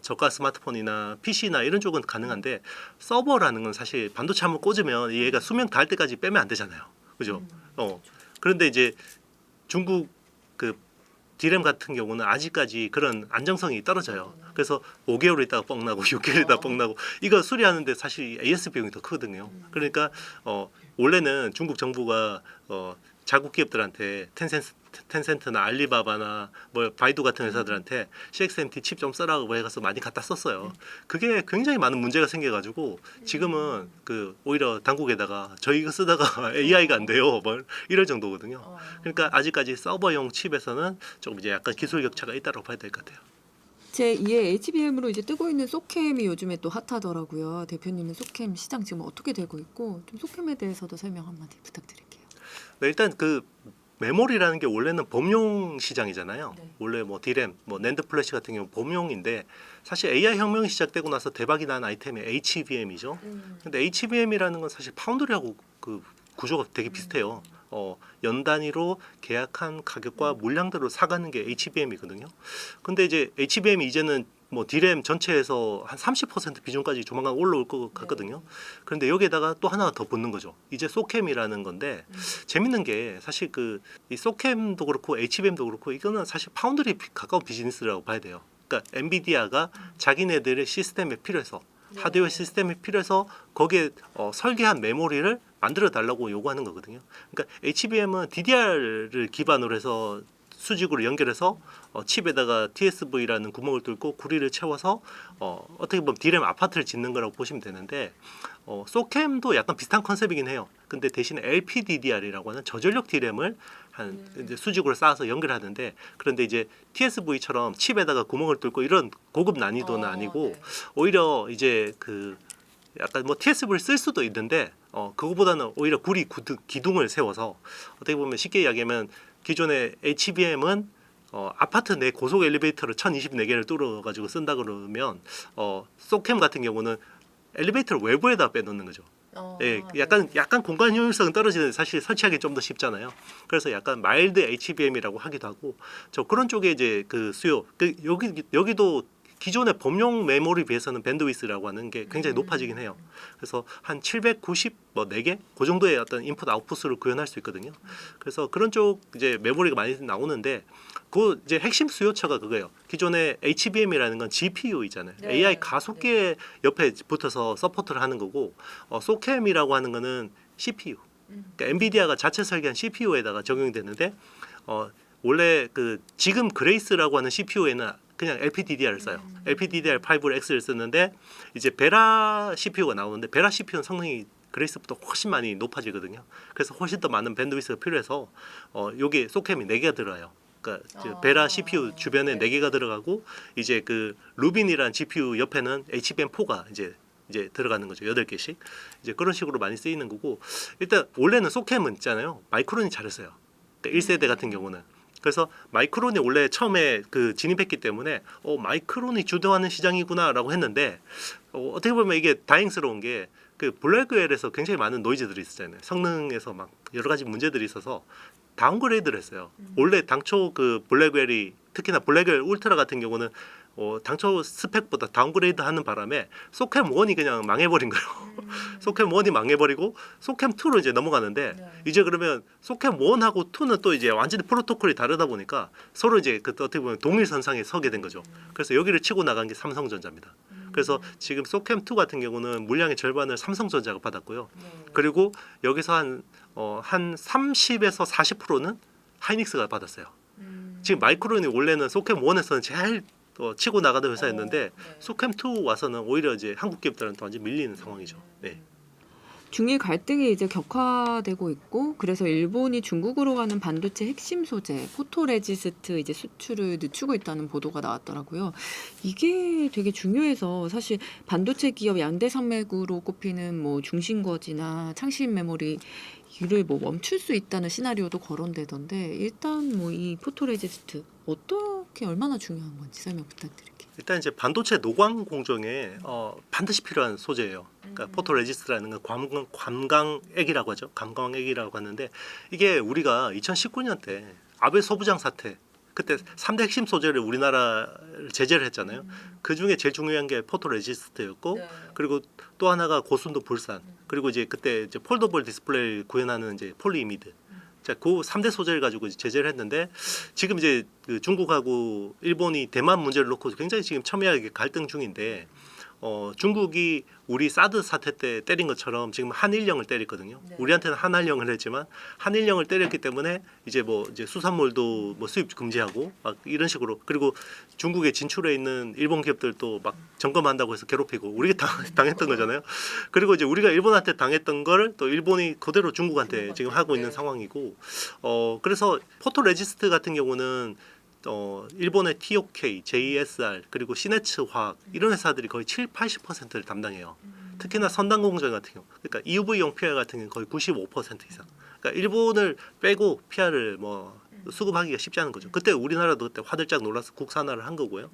저가 스마트폰이나 PC나 이런 쪽은 가능한데 서버라는 건 사실 반도체 한번 꽂으면 얘가 수명 닿을 때까지 빼면 안 되잖아요. 그죠? 그런데 이제 중국 그 디램 같은 경우는 아직까지 그런 안정성이 떨어져요. 그래서 5개월 있다가 뻥 나고 6개월 있다가 뻥 나고 이거 수리하는데 사실 AS 비용이 더 크거든요. 그러니까 원래는 중국 정부가 자국 기업들한테 텐센트나 알리바바나 뭐 바이두 같은 회사들한테 CXMT 칩 좀 써라고 해서 많이 갖다 썼어요. 그게 굉장히 많은 문제가 생겨가지고 지금은 그 오히려 당국에다가 저희 이거 쓰다가 AI가 안 돼요. 뭐 이럴 정도거든요. 그러니까 아직까지 서버용 칩에서는 조금 이제 약간 기술 격차가 있다고 봐야 될 것 같아요. 제 2의 HBM으로 이제 뜨고 있는 소캠이 요즘에 또 핫하더라고요. 대표님은 소캠 시장 지금 어떻게 되고 있고 좀 소캠에 대해서도 설명 한마디 부탁드릴게요. 네, 일단 그 메모리라는 게 원래는 범용 시장이잖아요. 원래 뭐 디램, 뭐 낸드 플래시 같은 경우 범용인데 사실 AI 혁명이 시작되고 나서 대박이 난 아이템이 HBM이죠. 근데 HBM이라는 건 사실 파운드리하고 그 구조가 되게 비슷해요. 연 단위로 계약한 가격과 물량대로 사가는 게 HBM이거든요. 근데 이제 HBM이 이제는 뭐 디램 전체에서 한 30% 비중까지 조만간 올라올 것 같거든요. 그런데 여기에다가 또 하나 더 붙는 거죠. 이제 소캠이라는 건데 재밌는 게 사실 그 이 소캠도 그렇고 HBM도 그렇고 이거는 사실 파운드리 가까운 비즈니스라고 봐야 돼요. 그러니까 엔비디아가 자기네들의 시스템에 필요해서 하드웨어 시스템이 필요해서 거기에 설계한 메모리를 만들어 달라고 요구하는 거거든요. 그러니까 HBM은 DDR을 기반으로 해서 수직으로 연결해서 칩에다가 TSV라는 구멍을 뚫고 구리를 채워서 어떻게 보면 D램 아파트를 짓는 거라고 보시면 되는데 소캠도 약간 비슷한 컨셉이긴 해요. 근데 대신에 LPDDR이라고 하는 저전력 D램을 한 이제 수직으로 쌓아서 연결하는데 그런데 이제 TSV처럼 칩에다가 구멍을 뚫고 이런 고급 난이도는 아니고 네. 오히려 이제 그 약간 뭐 TSV를 쓸 수도 있는데 그거보다는 오히려 구리 기둥을 세워서 어떻게 보면 쉽게 이야기하면 기존의 HBM은 아파트 내 고속 엘리베이터를 1024개를 뚫어 가지고 쓴다 그러면 소캠 같은 경우는 엘리베이터를 외부에다 빼놓는 거죠. 예, 약간 공간 효율성은 떨어지는데 사실 설치하기 좀 더 쉽잖아요. 그래서 약간 마일드 HBM이라고 하기도 하고 저 그런 쪽에 이제 그 수요 여기도 기존의 범용 메모리 비해서는 밴드위스라고 하는 게 굉장히 높아지긴 해요. 그래서 한 790 뭐 4개 그 정도의 어떤 인풋 아웃풋을 구현할 수 있거든요. 그래서 그런 쪽 이제 메모리가 많이 나오는데 그 이제 핵심 수요처가 그거예요. 기존의 HBM이라는 건 GPU이잖아요. 네. AI 가속계 옆에 붙어서 서포트를 하는 거고 소캠이라고 하는 거는 CPU. 그러니까 엔비디아가 자체 설계한 CPU에다가 적용이 되는데 원래 그 지금 그레이스라고 하는 CPU에는 그냥 LPDDR을 써요. LPDDR5X를 쓰는데 이제 베라 CPU가 나오는데 베라 CPU는 성능이 그레이스보다 훨씬 많이 높아지거든요. 그래서 훨씬 더 많은 밴드위스가 필요해서 요게 소캠이 4개가 들어요. 그러니까 이제 베라 CPU 주변에 4개가 들어가고 이제 그 루빈이라는 GPU 옆에는 HBM4가 이제 들어가는 거죠. 8개씩. 이제 그런 식으로 많이 쓰이는 거고 일단 원래는 소캠은 있잖아요. 마이크론이 잘했어요. 그러니까 1세대 같은 경우는. 그래서 마이크론이 원래 처음에 그 진입했기 때문에 마이크론이 주도하는 시장이구나라고 했는데 어떻게 보면 이게 다행스러운 게 그 블랙웰에서 굉장히 많은 노이즈들이 있었잖아요. 성능에서 막 여러 가지 문제들이 있어서 다운그레이드를 했어요. 원래 당초 그 블랙웰이 특히나 블랙웰 울트라 같은 경우는 당초 스펙보다 다운그레이드 하는 바람에 소캠 1이 그냥 망해버린 거예요. 소캠 1이 망해버리고 소캠 2로 이제 넘어가는데 이제 그러면 소캠 1하고 2는 또 이제 완전히 프로토콜이 다르다 보니까 서로 이제 그 어떻게 보면 동일선상에 서게 된 거죠. 그래서 여기를 치고 나간 게 삼성전자입니다. 그래서 지금 소캠 2 같은 경우는 물량의 절반을 삼성전자가 받았고요. 그리고 여기서 한 30에서 40%는 하이닉스가 받았어요. 지금 마이크론이 원래는 소캠 1에서는 제일 치고 나가는 회사였는데 소캠 2 와서는 오히려 이제 한국 기업들한테 완전 밀리는 상황이죠. 네. 중일 갈등이 이제 격화되고 있고 그래서 일본이 중국으로 가는 반도체 핵심 소재 포토레지스트 이제 수출을 늦추고 있다는 보도가 나왔더라고요. 이게 되게 중요해서 사실 반도체 기업 양대 산맥으로 꼽히는 뭐 중심거지나 창신 메모리 이를 뭐 멈출 수 있다는 시나리오도 거론되던데 일단 뭐 이 포토레지스트 어떻게 얼마나 중요한 건지 설명 부탁드릴게요. 일단 이제 반도체 노광 공정에 반드시 필요한 소재예요. 그러니까 포토레지스트라는 건 관광액이라고 하죠. 관광액이라고 하는데 이게 우리가 2019년 때 아베 소부장 사태 그때 3대 핵심 소재를 우리나라를 제재를 했잖아요. 그 중에 제일 중요한 게 포토레지스트였고 그리고 또 하나가 고순도 불산 그리고 이제 그때 이제 폴더블 디스플레이를 구현하는 이제 폴리이미드 자, 그 3대 소재를 가지고 제재를 했는데 지금 이제 그 중국하고 일본이 대만 문제를 놓고 굉장히 지금 첨예하게 갈등 중인데 중국이 우리 사드 사태 때 때린 것처럼 지금 한일령을 때렸거든요. 우리한테는 한한령을 했지만 한일령을 때렸기 때문에 이제 뭐 이제 수산물도 뭐 수입 금지하고 막 이런 식으로 그리고 중국에 진출해 있는 일본 기업들도 막 점검한다고 해서 괴롭히고 우리가 당했던 거잖아요. 그리고 이제 우리가 일본한테 당했던 걸 또 일본이 그대로 중국한테 지금 하고 있는 상황이고 그래서 포토레지스트 같은 경우는 일본의 TOK, JSR 그리고 시네츠 화학 이런 회사들이 거의 80%를 담당해요. 특히나 선단 공정 같은 경우, 그러니까 EUV용 PR 같은 경우 거의 95% 이상. 그러니까 일본을 빼고 PR을 뭐 수급하기가 쉽지 않은 거죠. 그때 우리나라도 그때 화들짝 놀라서 국산화를 한 거고요.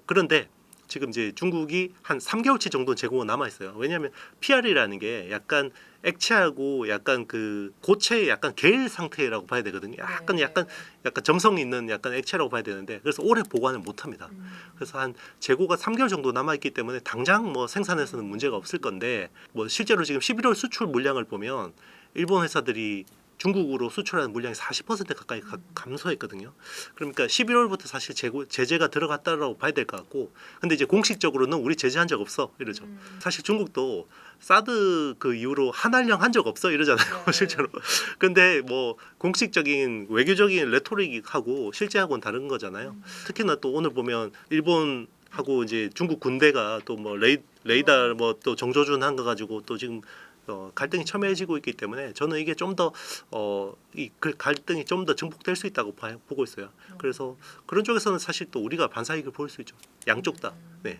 그런데 지금 이제 중국이 한 3개월치 정도 재고가 남아 있어요. 왜냐하면 PR이라는 게 약간 액체하고 약간 그 고체의 약간 계일 상태라고 봐야 되거든요. 약간 점성 있는 약간 액체라고 봐야 되는데 그래서 오래 보관을 못 합니다. 그래서 한 재고가 3개월 정도 남아 있기 때문에 당장 뭐 생산에서는 문제가 없을 건데 뭐 실제로 지금 11월 수출 물량을 보면 일본 회사들이 중국으로 수출하는 물량이 40% 가까이 감소했거든요. 그러니까 11월부터 사실 제재가 들어갔다라고 봐야 될 것 같고, 근데 이제 공식적으로는 우리 제재한 적 없어 이러죠. 사실 중국도 사드 그 이후로 한한령 한 적 없어 이러잖아요. 실제로. 근데 뭐 공식적인 외교적인 레토릭하고 실제하고는 다른 거잖아요. 특히나 또 오늘 보면 일본 하고 이제 중국 군대가 또 뭐 레이더 뭐 또 정조준 거 가지고 또 지금 갈등이 첨예해지고 있기 때문에 저는 이게 좀 더 이 그 갈등이 좀 더 증폭될 수 있다고 보고 있어요. 그래서 그런 쪽에서는 사실 또 우리가 반사이익을 볼 수 있죠. 양쪽 다. 네.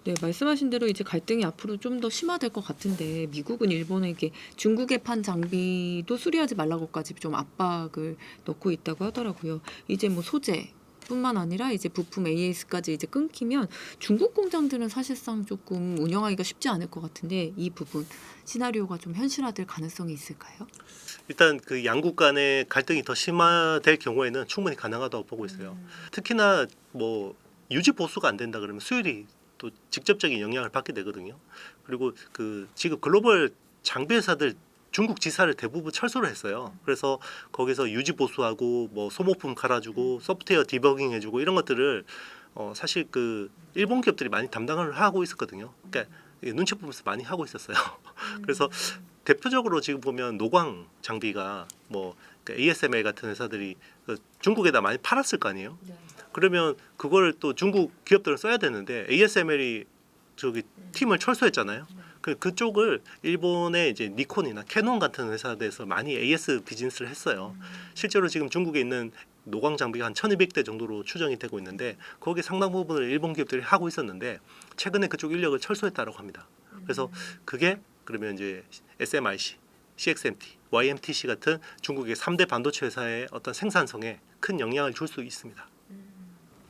네, 말씀하신 대로 이제 갈등이 앞으로 좀 더 심화될 것 같은데 미국은 일본에게 중국에 판 장비도 수리하지 말라고까지 좀 압박을 넣고 있다고 하더라고요. 이제 뭐 소재 뿐만 아니라 이제 부품 AS까지 이제 끊기면 중국 공장들은 사실상 조금 운영하기가 쉽지 않을 것 같은데 이 부분 시나리오가 좀 현실화될 가능성이 있을까요? 일단 그 양국 간의 갈등이 더 심화될 경우에는 충분히 가능하다고 보고 있어요. 특히나 뭐 유지 보수가 안 된다 그러면 수율이 또 직접적인 영향을 받게 되거든요. 그리고 그 지금 글로벌 장비 회사들 중국 지사를 대부분 철수를 했어요. 그래서 거기서 유지 보수하고 뭐 소모품 갈아주고 소프트웨어 디버깅 해주고 이런 것들을 사실 그 일본 기업들이 많이 담당을 하고 있었거든요. 그러니까 눈치 보면서 많이 하고 있었어요. 그래서 대표적으로 지금 보면 노광 장비가 뭐 ASML 같은 회사들이 중국에다 많이 팔았을 거 아니에요. 그러면 그걸 또 중국 기업들은 써야 되는데 ASML이 저기 팀을 철수했잖아요. 그쪽을 일본의 이제 니콘이나 캐논 같은 회사들에서 많이 AS 비즈니스를 했어요. 실제로 지금 중국에 있는 노광 장비가 한 1,200대 정도로 추정이 되고 있는데 거기 상당 부분을 일본 기업들이 하고 있었는데 최근에 그쪽 인력을 철수했다고 합니다. 그래서 그게 그러면 이제 SMIC, CXMT, YMTC 같은 중국의 3대 반도체 회사의 어떤 생산성에 큰 영향을 줄 수 있습니다.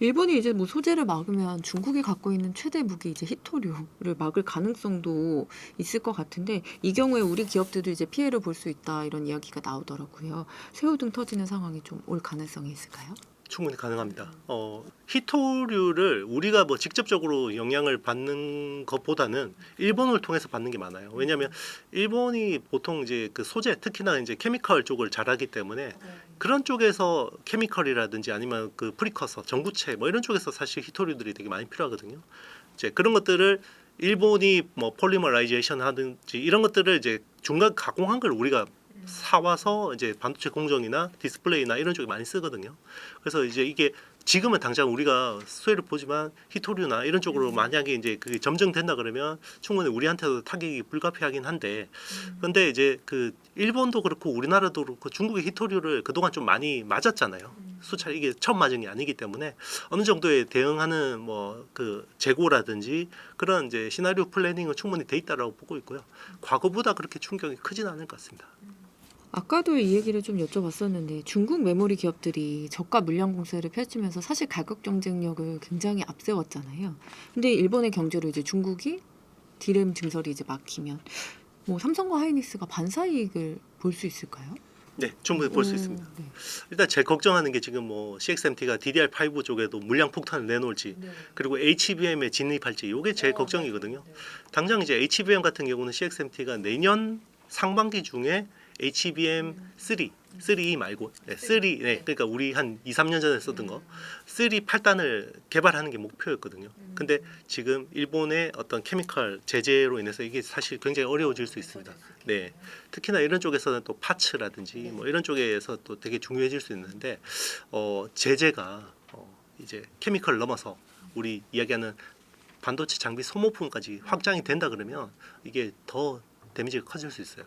일본이 이제 뭐 소재를 막으면 중국이 갖고 있는 최대 무기 이제 히토류를 막을 가능성도 있을 것 같은데 이 경우에 우리 기업들도 이제 피해를 볼 수 있다 이런 이야기가 나오더라고요. 새우등 터지는 상황이 좀 올 가능성이 있을까요? 충분히 가능합니다. 히토류를 우리가 뭐 직접적으로 영향을 받는 것보다는 일본을 통해서 받는 게 많아요. 왜냐하면 일본이 보통 이제 그 소재, 특히나 이제 케미컬 쪽을 잘하기 때문에 그런 쪽에서 케미컬이라든지 아니면 그 프리커서, 전구체 뭐 이런 쪽에서 사실 히토류들이 되게 많이 필요하거든요. 이제 그런 것들을 일본이 뭐 폴리머라이제이션 하든지 이런 것들을 이제 중간 가공한 걸 우리가 사와서 이제 반도체 공정이나 디스플레이나 이런 쪽에 많이 쓰거든요. 그래서 이제 이게 지금은 당장 우리가 수혜를 보지만 히토류나 이런 쪽으로 만약에 이제 그게 점증된다 그러면 충분히 우리한테도 타격이 불가피하긴 한데, 그런데 이제 그 일본도 그렇고 우리나라도 그렇고 중국의 히토류를 그동안 좀 많이 맞았잖아요. 수차 이게 처음 맞은 게 아니기 때문에 어느 정도에 대응하는 뭐 그 재고라든지 그런 이제 시나리오 플래닝은 충분히 돼 있다라고 보고 있고요. 과거보다 그렇게 충격이 크진 않을 것 같습니다. 아까도 이 얘기를 좀 여쭤봤었는데 중국 메모리 기업들이 저가 물량 공세를 펼치면서 사실 가격 경쟁력을 굉장히 앞세웠잖아요. 근데 일본의 경제로 이제 중국이 디램 증설이 이제 막히면 뭐 삼성과 하이닉스가 반사이익을 볼 수 있을까요? 네, 충분히 볼 수 있습니다. 네. 일단 제일 걱정하는 게 지금 뭐 CXMT가 DDR5 쪽에도 물량 폭탄을 내놓을지, 그리고 HBM에 진입할지 이게 제일 걱정이거든요. 당장 이제 HBM 같은 경우는 CXMT가 내년 상반기 중에 HBM3 3E 말고 3 네, 그러니까 우리 한 2, 3년 전에 썼던 거 3 8단을 개발하는 게 목표였거든요. 근데 지금 일본의 어떤 케미컬 제재로 인해서 이게 사실 굉장히 어려워질 수 있습니다. 네. 특히나 이런 쪽에서는 또 파츠라든지 뭐 이런 쪽에서 또 되게 중요해질 수 있는데 제재가 이제 케미컬을 넘어서 우리 이야기하는 반도체 장비 소모품까지 확장이 된다 그러면 이게 더 데미지가 커질 수 있어요.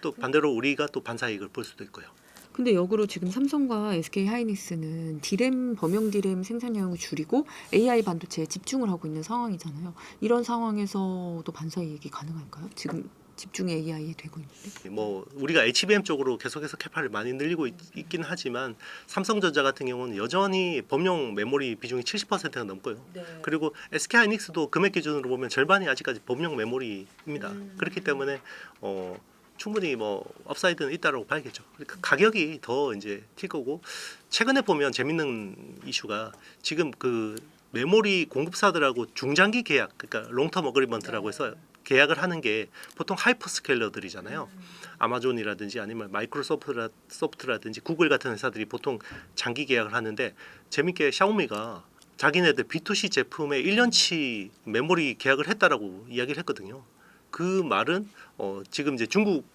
또 반대로 우리가 또 반사이익을 볼 수도 있고요. 근데 역으로 지금 삼성과 SK 하이닉스는 디램 범용 디램 생산량을 줄이고 AI 반도체에 집중을 하고 있는 상황이잖아요. 이런 상황에서도 반사이익이 가능할까요? 지금 집중이 AI에 되고 있는데. 뭐 우리가 HBM 쪽으로 계속해서 캐파를 많이 늘리고 있긴 하지만 삼성전자 같은 경우는 여전히 범용 메모리 비중이 70%가 넘고요. 그리고 SK 하이닉스도 금액 기준으로 보면 절반이 아직까지 범용 메모리입니다. 그렇기 때문에 충분히 뭐 업사이드는 있다라고 봐야겠죠. 그러니까 가격이 더 이제 튈 거고, 최근에 보면 재밌는 이슈가 지금 그 메모리 공급사들하고 중장기 계약, 그러니까 롱텀 어그리먼트라고 해서 계약을 하는 게 보통 하이퍼스케일러들이잖아요. 아마존이라든지 아니면 마이크로소프트라든지 구글 같은 회사들이 보통 장기 계약을 하는데 재밌게 샤오미가 자기네들 B2C 제품에 1년치 메모리 계약을 했다라고 이야기를 했거든요. 그 말은 지금 이제 중국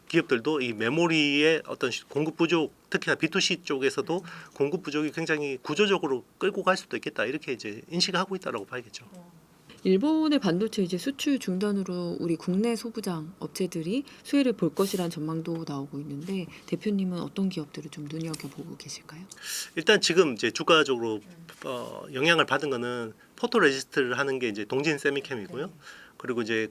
기업들도 이 메모리의 어떤 공급 부족, 특히나 B2C 쪽에서도 공급 부족이 굉장히 구조적으로 끌고 갈 수도 있겠다 이렇게 이제 인식하고 있다라고 봐야겠죠. 일본의 반도체 이제 수출 중단으로 우리 국내 소부장 업체들이 수혜를 볼 것이라는 전망도 나오고 있는데 대표님은 어떤 기업들을 좀 눈여겨보고 계실까요? 일단 지금 이제 주가적으로 영향을 받은 거는 포토레지스트를 하는 게 이제 동진 세미캠이고요. 그리고 이제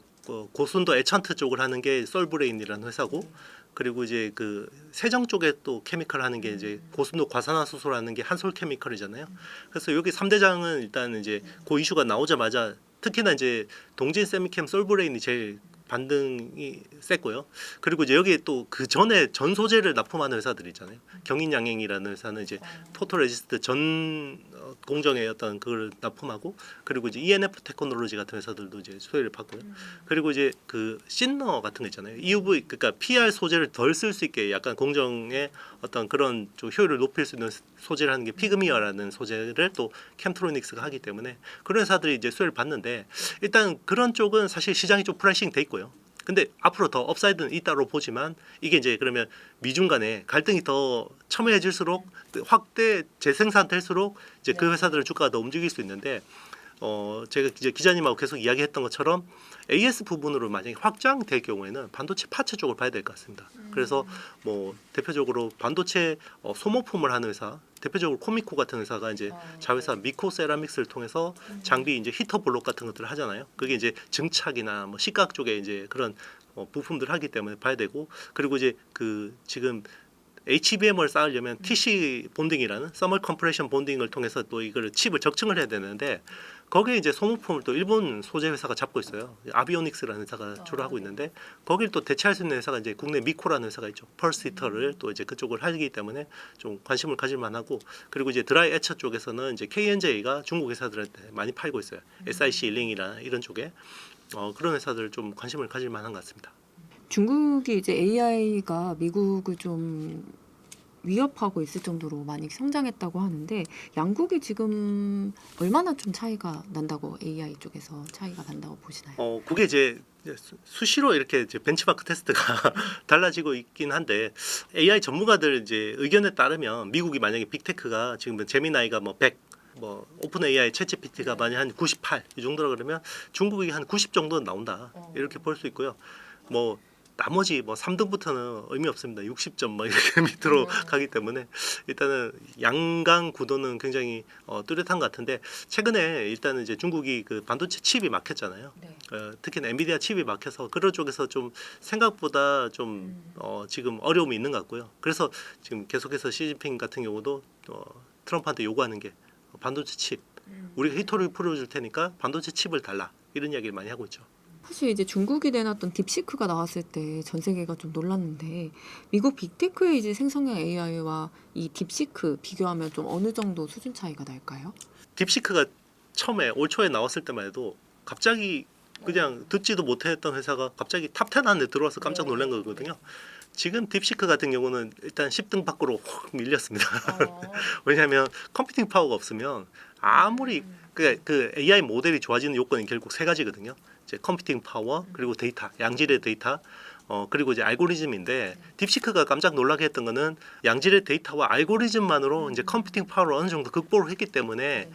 고순도 에찬트 쪽을 하는 게 솔브레인이라는 회사고, 그리고 이제 그 세정 쪽에 또 케미컬 하는 게 이제 고순도 과산화수소라는 게 한솔케미컬이잖아요. 그래서 여기 3대장은 일단 이제 그 이슈가 나오자마자 특히나 이제 동진 세미캠 솔브레인이 제일 반등이 셌고요. 그리고 이제 여기에 또 그 전에 전 소재를 납품하는 회사들 있잖아요. 경인양행이라는 회사는 이제 포토레지스트 전 공정의 어떤 그걸 납품하고, 그리고 이제 ENF 테크놀로지 같은 회사들도 이제 수혜를 받고요. 그리고 이제 그 신너 같은 거 있잖아요. EUV 그러니까 PR 소재를 덜 쓸 수 있게 약간 공정의 어떤 그런 좀 효율을 높일 수 있는 소재를 하는 게 피그미어라는 소재를 또 캠트로닉스가 하기 때문에 그런 회사들이 이제 수혜를 받는데, 일단 그런 쪽은 사실 시장이 좀 프라이싱 돼 있고요. 근데 앞으로 더 업사이드는 있다로 보지만 이게 이제 그러면 미중 간에 갈등이 더 첨예해질수록 확대 재생산될수록 이제 그 회사들의 주가가 더 움직일 수 있는데, 제가 이제 기자님하고 계속 이야기했던 것처럼 AS 부분으로 만약에 확장될 경우에는 반도체 파츠 쪽을 봐야 될 것 같습니다. 그래서 뭐 대표적으로 반도체 소모품을 하는 회사, 대표적으로 코미코 같은 회사가 이제 자회사 미코 세라믹스를 통해서 장비 이제 히터 블록 같은 것들을 하잖아요. 그게 이제 증착이나 뭐 식각 쪽에 이제 그런 부품들을 하기 때문에 봐야 되고, 그리고 이제 그 지금 HBM을 쌓으려면 TC 본딩이라는 서멀 컴프레션 본딩을 통해서 또 이걸 칩을 적층을 해야 되는데, 거기에 이제 소모품을 또 일본 소재 회사가 잡고 있어요. 아비오닉스라는 회사가 주로 하고 있는데, 거기를 또 대체할 수 있는 회사가 이제 국내 미코라는 회사가 있죠. 펄스 히터를 또 이제 그쪽을 하기 때문에 좀 관심을 가질 만하고, 그리고 이제 드라이 에처 쪽에서는 이제 KNJ가 중국 회사들한테 많이 팔고 있어요. SIC 일링이나 이런 쪽에 그런 회사들 좀 관심을 가질 만한 것 같습니다. 중국이 이제 AI가 미국을 좀 위협하고 있을 정도로 많이 성장했다고 하는데 양국이 지금 얼마나 좀 차이가 난다고 AI 쪽에서 차이가 난다고 보시나요? 그게 이제 수시로 이렇게 이제 벤치마크 테스트가 달라지고 있긴 한데, AI 전문가들 이제 의견에 따르면 미국이 만약에 빅테크가 지금 제미나이가 뭐 100, 뭐 오픈 AI 챗GPT가 만약 한 98 이 정도라 그러면 중국이 한 90 정도는 나온다 이렇게 볼 수 있고요. 뭐 나머지 뭐 3등부터는 의미 없습니다. 60점 막 이렇게 밑으로 가기 때문에 일단은 양강 구도는 굉장히 뚜렷한 것 같은데, 최근에 일단은 이제 중국이 그 반도체 칩이 막혔잖아요. 네. 특히나 엔비디아 칩이 막혀서 그런 쪽에서 좀 생각보다 좀 지금 어려움이 있는 것 같고요. 그래서 지금 계속해서 시진핑 같은 경우도 트럼프한테 요구하는 게 반도체 칩, 우리가 히터를 풀어줄 테니까 반도체 칩을 달라 이런 이야기를 많이 하고 있죠. 사실 이제 중국이 내놨던 딥시크가 나왔을 때 전 세계가 좀 놀랐는데 미국 빅테크의 이제 생성형 AI와 이 딥시크 비교하면 좀 어느 정도 수준 차이가 날까요? 딥시크가 처음에 올 초에 나왔을 때만 해도 갑자기 그냥 듣지도 못했던 회사가 갑자기 탑10 안에 들어와서 깜짝 놀란 거거든요. 지금 딥시크 같은 경우는 일단 10등 밖으로 확 밀렸습니다. 왜냐하면 컴퓨팅 파워가 없으면 아무리 그 AI 모델이 좋아지는 요건이 결국 세 가지거든요. 이제 컴퓨팅 파워, 그리고 데이터, 양질의 데이터, 그리고 이제 알고리즘인데, 딥시크가 깜짝 놀라게 했던 거는 양질의 데이터와 알고리즘만으로 이제 컴퓨팅 파워를 어느 정도 극복을 했기 때문에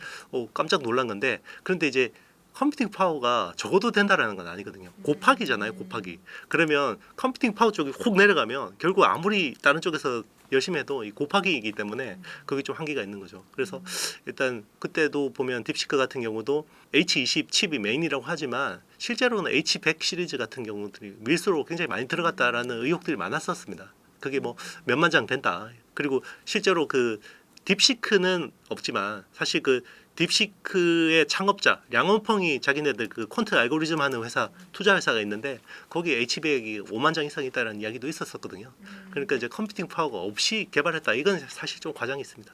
깜짝 놀란 건데, 그런데 이제 컴퓨팅 파워가 적어도 된다라는 건 아니거든요. 곱하기잖아요, 곱하기. 그러면 컴퓨팅 파워 쪽이 훅 내려가면 결국 아무리 다른 쪽에서 열심히 해도 이 곱하기이기 때문에 그게 좀 한계가 있는 거죠. 그래서 일단 그때도 보면 딥시크 같은 경우도 H20 칩이 메인이라고 하지만 실제로는 H100 시리즈 같은 경우들이 밀수로 굉장히 많이 들어갔다라는 의혹들이 많았었습니다. 그게 뭐 몇만 장 된다. 그리고 실제로 그 딥시크는 없지만 사실 그 딥시크의 창업자 량원펑이 자기네들 그 퀀트 알고리즘 하는 회사, 투자 회사가 있는데 거기 H100이 5만 장 이상 있다는 이야기도 있었었거든요. 그러니까 이제 컴퓨팅 파워가 없이 개발했다. 이건 사실 좀 과장이 있습니다.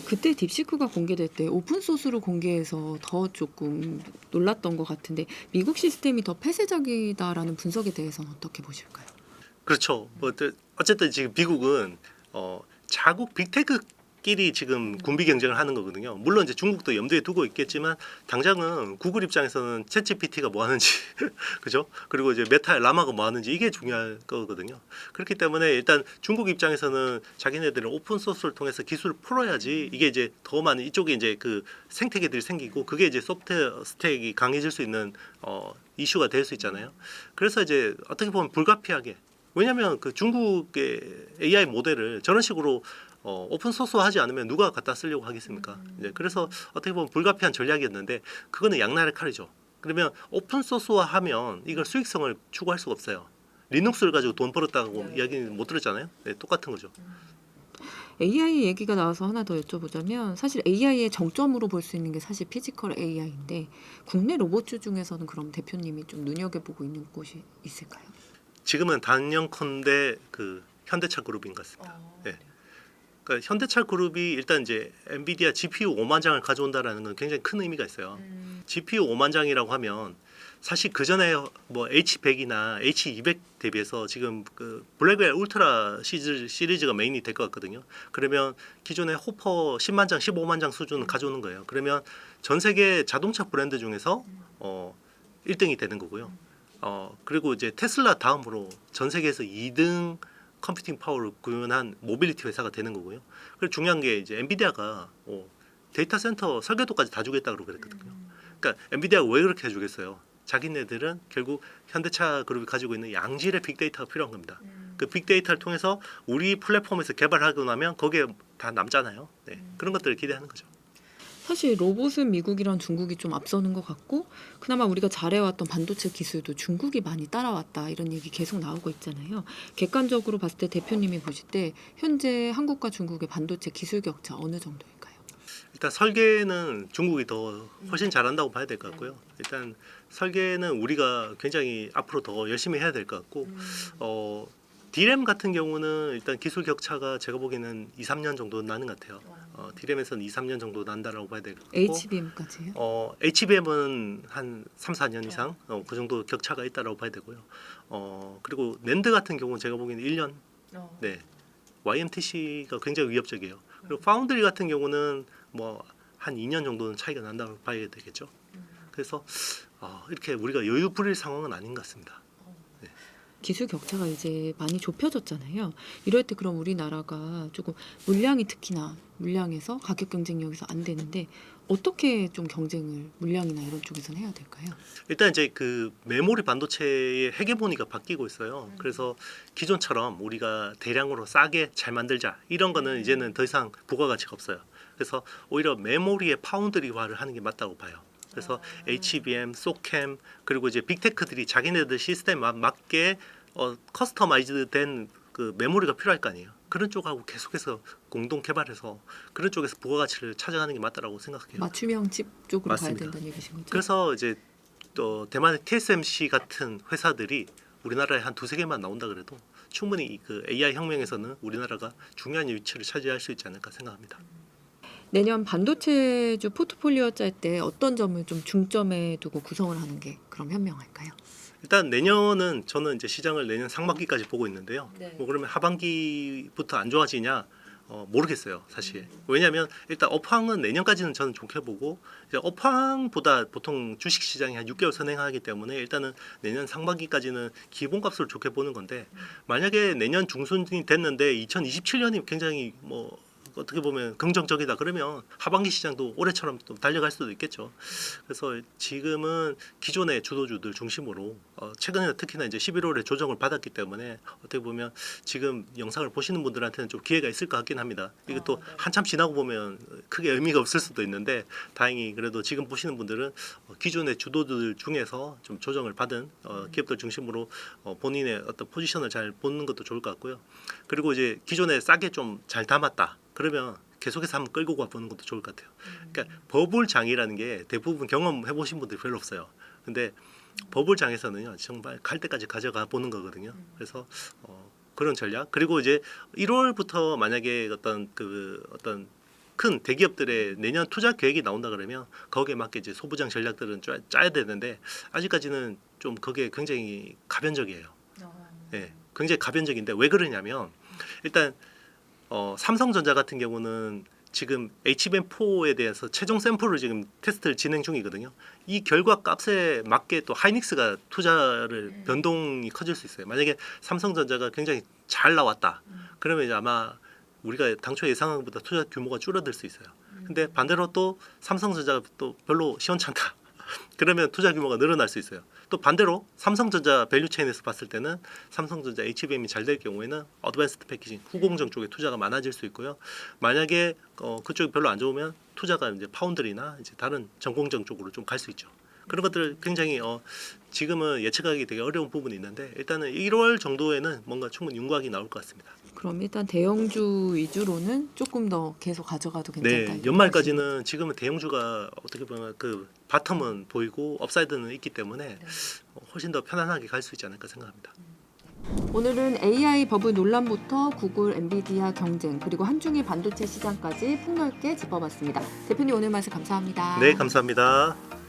그때 딥시크가 공개될 때 오픈 소스로 공개해서 더 조금 놀랐던 것 같은데 미국 시스템이 더 폐쇄적이다라는 분석에 대해서는 어떻게 보실까요? 그렇죠. 어쨌든 지금 미국은 자국 빅테크끼리 지금 군비 경쟁을 하는 거거든요. 물론 이제 중국도 염두에 두고 있겠지만 당장은 구글 입장에서는 챗GPT가 뭐 하는지 그죠? 그리고 이제 메타의 라마가 뭐 하는지 이게 중요할 거거든요. 그렇기 때문에 일단 중국 입장에서는 자기네들은 오픈 소스를 통해서 기술을 풀어야지 이게 이제 더 많은 이쪽에 이제 그 생태계들이 생기고 그게 이제 소프트웨어 스택이 강해질 수 있는 이슈가 될 수 있잖아요. 그래서 이제 어떻게 보면 불가피하게 왜냐하면 그 중국의 AI 모델을 저런 식으로 오픈 소스화하지 않으면 누가 갖다 쓰려고 하겠습니까? 이제 그래서 어떻게 보면 불가피한 전략이었는데 그거는 양날의 칼이죠. 그러면 오픈 소스화하면 이걸 수익성을 추구할 수가 없어요. 리눅스를 가지고 돈 벌었다고 이야기는 못 들었잖아요. 네, 똑같은 거죠. AI 얘기가 나와서 하나 더 여쭤보자면 사실 AI의 정점으로 볼 수 있는 게 사실 피지컬 AI인데 국내 로봇주 중에서는 그럼 대표님이 좀 눈여겨보고 있는 곳이 있을까요? 지금은 단연컨대 그 현대차 그룹인 것 같습니다. 네. 그러니까 현대차 그룹이 일단 이제 엔비디아 GPU 5만 장을 가져온다라는 건 굉장히 큰 의미가 있어요. GPU 5만 장이라고 하면 사실 그 전에 뭐 H100이나 H200 대비해서 지금 그 블랙웰 울트라 시리즈가 메인이 될 것 같거든요. 그러면 기존의 호퍼 10만 장, 15만 장 수준을 가져오는 거예요. 그러면 전 세계 자동차 브랜드 중에서 1등이 되는 거고요. 그리고 이제 테슬라 다음으로 전 세계에서 2등 컴퓨팅 파워를 구현한 모빌리티 회사가 되는 거고요. 그리고 중요한 게 이제 엔비디아가 데이터 센터 설계도까지 다 주겠다 그러고 그랬거든요. 그러니까 엔비디아가 왜 그렇게 해주겠어요? 자기네들은 결국 현대차 그룹이 가지고 있는 양질의 빅데이터가 필요한 겁니다. 그 빅데이터를 통해서 우리 플랫폼에서 개발하고 나면 거기에 다 남잖아요. 네, 그런 것들을 기대하는 거죠. 사실 로봇은 미국이랑 중국이 좀 앞서는 것 같고 그나마 우리가 잘해왔던 반도체 기술도 중국이 많이 따라왔다 이런 얘기 계속 나오고 있잖아요. 객관적으로 봤을 때 대표님이 보실 때 현재 한국과 중국의 반도체 기술 격차 어느 정도일까요? 일단 설계는 중국이 더 훨씬 잘한다고 봐야 될 것 같고요. 일단 설계는 우리가 굉장히 앞으로 더 열심히 해야 될 것 같고 D램 같은 경우는 일단 기술 격차가 제가 보기에는 2, 3년 정도 나는 것 같아요. D램에서는 2, 3년 정도 난다라고 봐야 될 것 같고 HBM까지요? HBM은 한 3, 4년 이상 그 정도 격차가 있다라고 봐야 되고요. 그리고 낸드 같은 경우는 제가 보기에는 1년 네. YMTC가 굉장히 위협적이에요. 그리고 파운드리 같은 경우는 뭐 한 2년 정도는 차이가 난다고 봐야 되겠죠. 그래서 이렇게 우리가 여유 부릴 상황은 아닌 것 같습니다. 기술 격차가 이제 많이 좁혀졌잖아요. 이럴 때 그럼 우리나라가 조금 물량이 특히나 물량에서 가격 경쟁력에서 안 되는데 어떻게 좀 경쟁을 물량이나 이런 쪽에서는 해야 될까요? 일단 이제 그 메모리 반도체의 헤게모니가 바뀌고 있어요. 그래서 기존처럼 우리가 대량으로 싸게 잘 만들자 이런 거는 이제는 더 이상 부가가치가 없어요. 그래서 오히려 메모리의 파운드리화를 하는 게 맞다고 봐요. 그래서 HBM, 소캠 그리고 이제 빅테크들이 자기네들 시스템에 맞게 커스터마이즈된 그 메모리가 필요할 거 아니에요. 그런 쪽하고 계속해서 공동 개발해서 그런 쪽에서 부가가치를 찾아가는 게 맞다라고 생각해요. 맞춤형 칩 쪽으로 맞습니다. 가야 된다는 얘기신 거죠? 그래서 이제 또 대만의 TSMC 같은 회사들이 우리나라에 한 두세 개만 나온다 그래도 충분히 그 AI 혁명에서는 우리나라가 중요한 위치를 차지할 수 있지 않을까 생각합니다. 내년 반도체주 포트폴리오 짤 때 어떤 점을 좀 중점에 두고 구성을 하는 게 그럼 현명할까요? 일단 내년은 저는 이제 시장을 내년 상반기까지 보고 있는데요. 네. 뭐 그러면 하반기부터 안 좋아지냐? 모르겠어요, 사실. 왜냐하면 일단 업황은 내년까지는 저는 좋게 보고 이제 업황보다 보통 주식 시장이 한 6개월 선행하기 때문에 일단은 내년 상반기까지는 기본값을 좋게 보는 건데 만약에 내년 중순이 됐는데 2027년이 굉장히 뭐 어떻게 보면 긍정적이다 그러면 하반기 시장도 올해처럼 또 달려갈 수도 있겠죠. 그래서 지금은 기존의 주도주들 중심으로 최근에 특히나 이제 11월에 조정을 받았기 때문에 어떻게 보면 지금 영상을 보시는 분들한테는 좀 기회가 있을 것 같긴 합니다. 이것도 한참 지나고 보면 크게 의미가 없을 수도 있는데 다행히 그래도 지금 보시는 분들은 기존의 주도주들 중에서 좀 조정을 받은 기업들 중심으로 본인의 어떤 포지션을 잘 보는 것도 좋을 것 같고요. 그리고 이제 기존에 싸게 좀 잘 담았다. 그러면 계속해서 한번 끌고 가보는 것도 좋을 것 같아요. 그러니까 버블장이라는 게 대부분 경험해 보신 분들이 별로 없어요. 근데 버블장에서는요 정말 갈 때까지 가져가 보는 거거든요. 그래서 그런 전략 그리고 이제 1월부터 만약에 어떤 큰 대기업들의 내년 투자 계획이 나온다 그러면 거기에 맞게 이제 소부장 전략들은 짜야 되는데 아직까지는 좀 그게 굉장히 가변적이에요. 예, 굉장히 가변적인데 왜 그러냐면 일단 삼성전자 같은 경우는 지금 HBM4에 대해서 최종 샘플을 지금 테스트를 진행 중이거든요. 이 결과 값에 맞게 또 하이닉스가 투자를 변동이 커질 수 있어요. 만약에 삼성전자가 굉장히 잘 나왔다. 그러면 이제 아마 우리가 당초 예상한 것보다 투자 규모가 줄어들 수 있어요. 근데 반대로 또 삼성전자가 또 별로 시원찮다. 그러면 투자 규모가 늘어날 수 있어요. 또 반대로 삼성전자 밸류체인에서 봤을 때는 삼성전자 HBM이 잘 될 경우에는 어드밴스드 패키징 후공정 쪽에 투자가 많아질 수 있고요. 만약에 그쪽이 별로 안 좋으면 투자가 이제 파운드리나 이제 다른 전공정 쪽으로 좀 갈 수 있죠. 그런 것들을 굉장히 지금은 예측하기 되게 어려운 부분이 있는데 일단은 1월 정도에는 뭔가 충분히 윤곽이 나올 것 같습니다. 그럼 일단 대형주 위주로는 조금 더 계속 가져가도 괜찮다. 네, 연말까지는 지금은 대형주가 어떻게 보면 그 바텀은 보이고 업사이드는 있기 때문에 훨씬 더 편안하게 갈 수 있지 않을까 생각합니다. 오늘은 AI 버블 논란부터 구글, 엔비디아 경쟁 그리고 한중일 반도체 시장까지 폭넓게 짚어봤습니다. 대표님 오늘 말씀 감사합니다. 네, 감사합니다.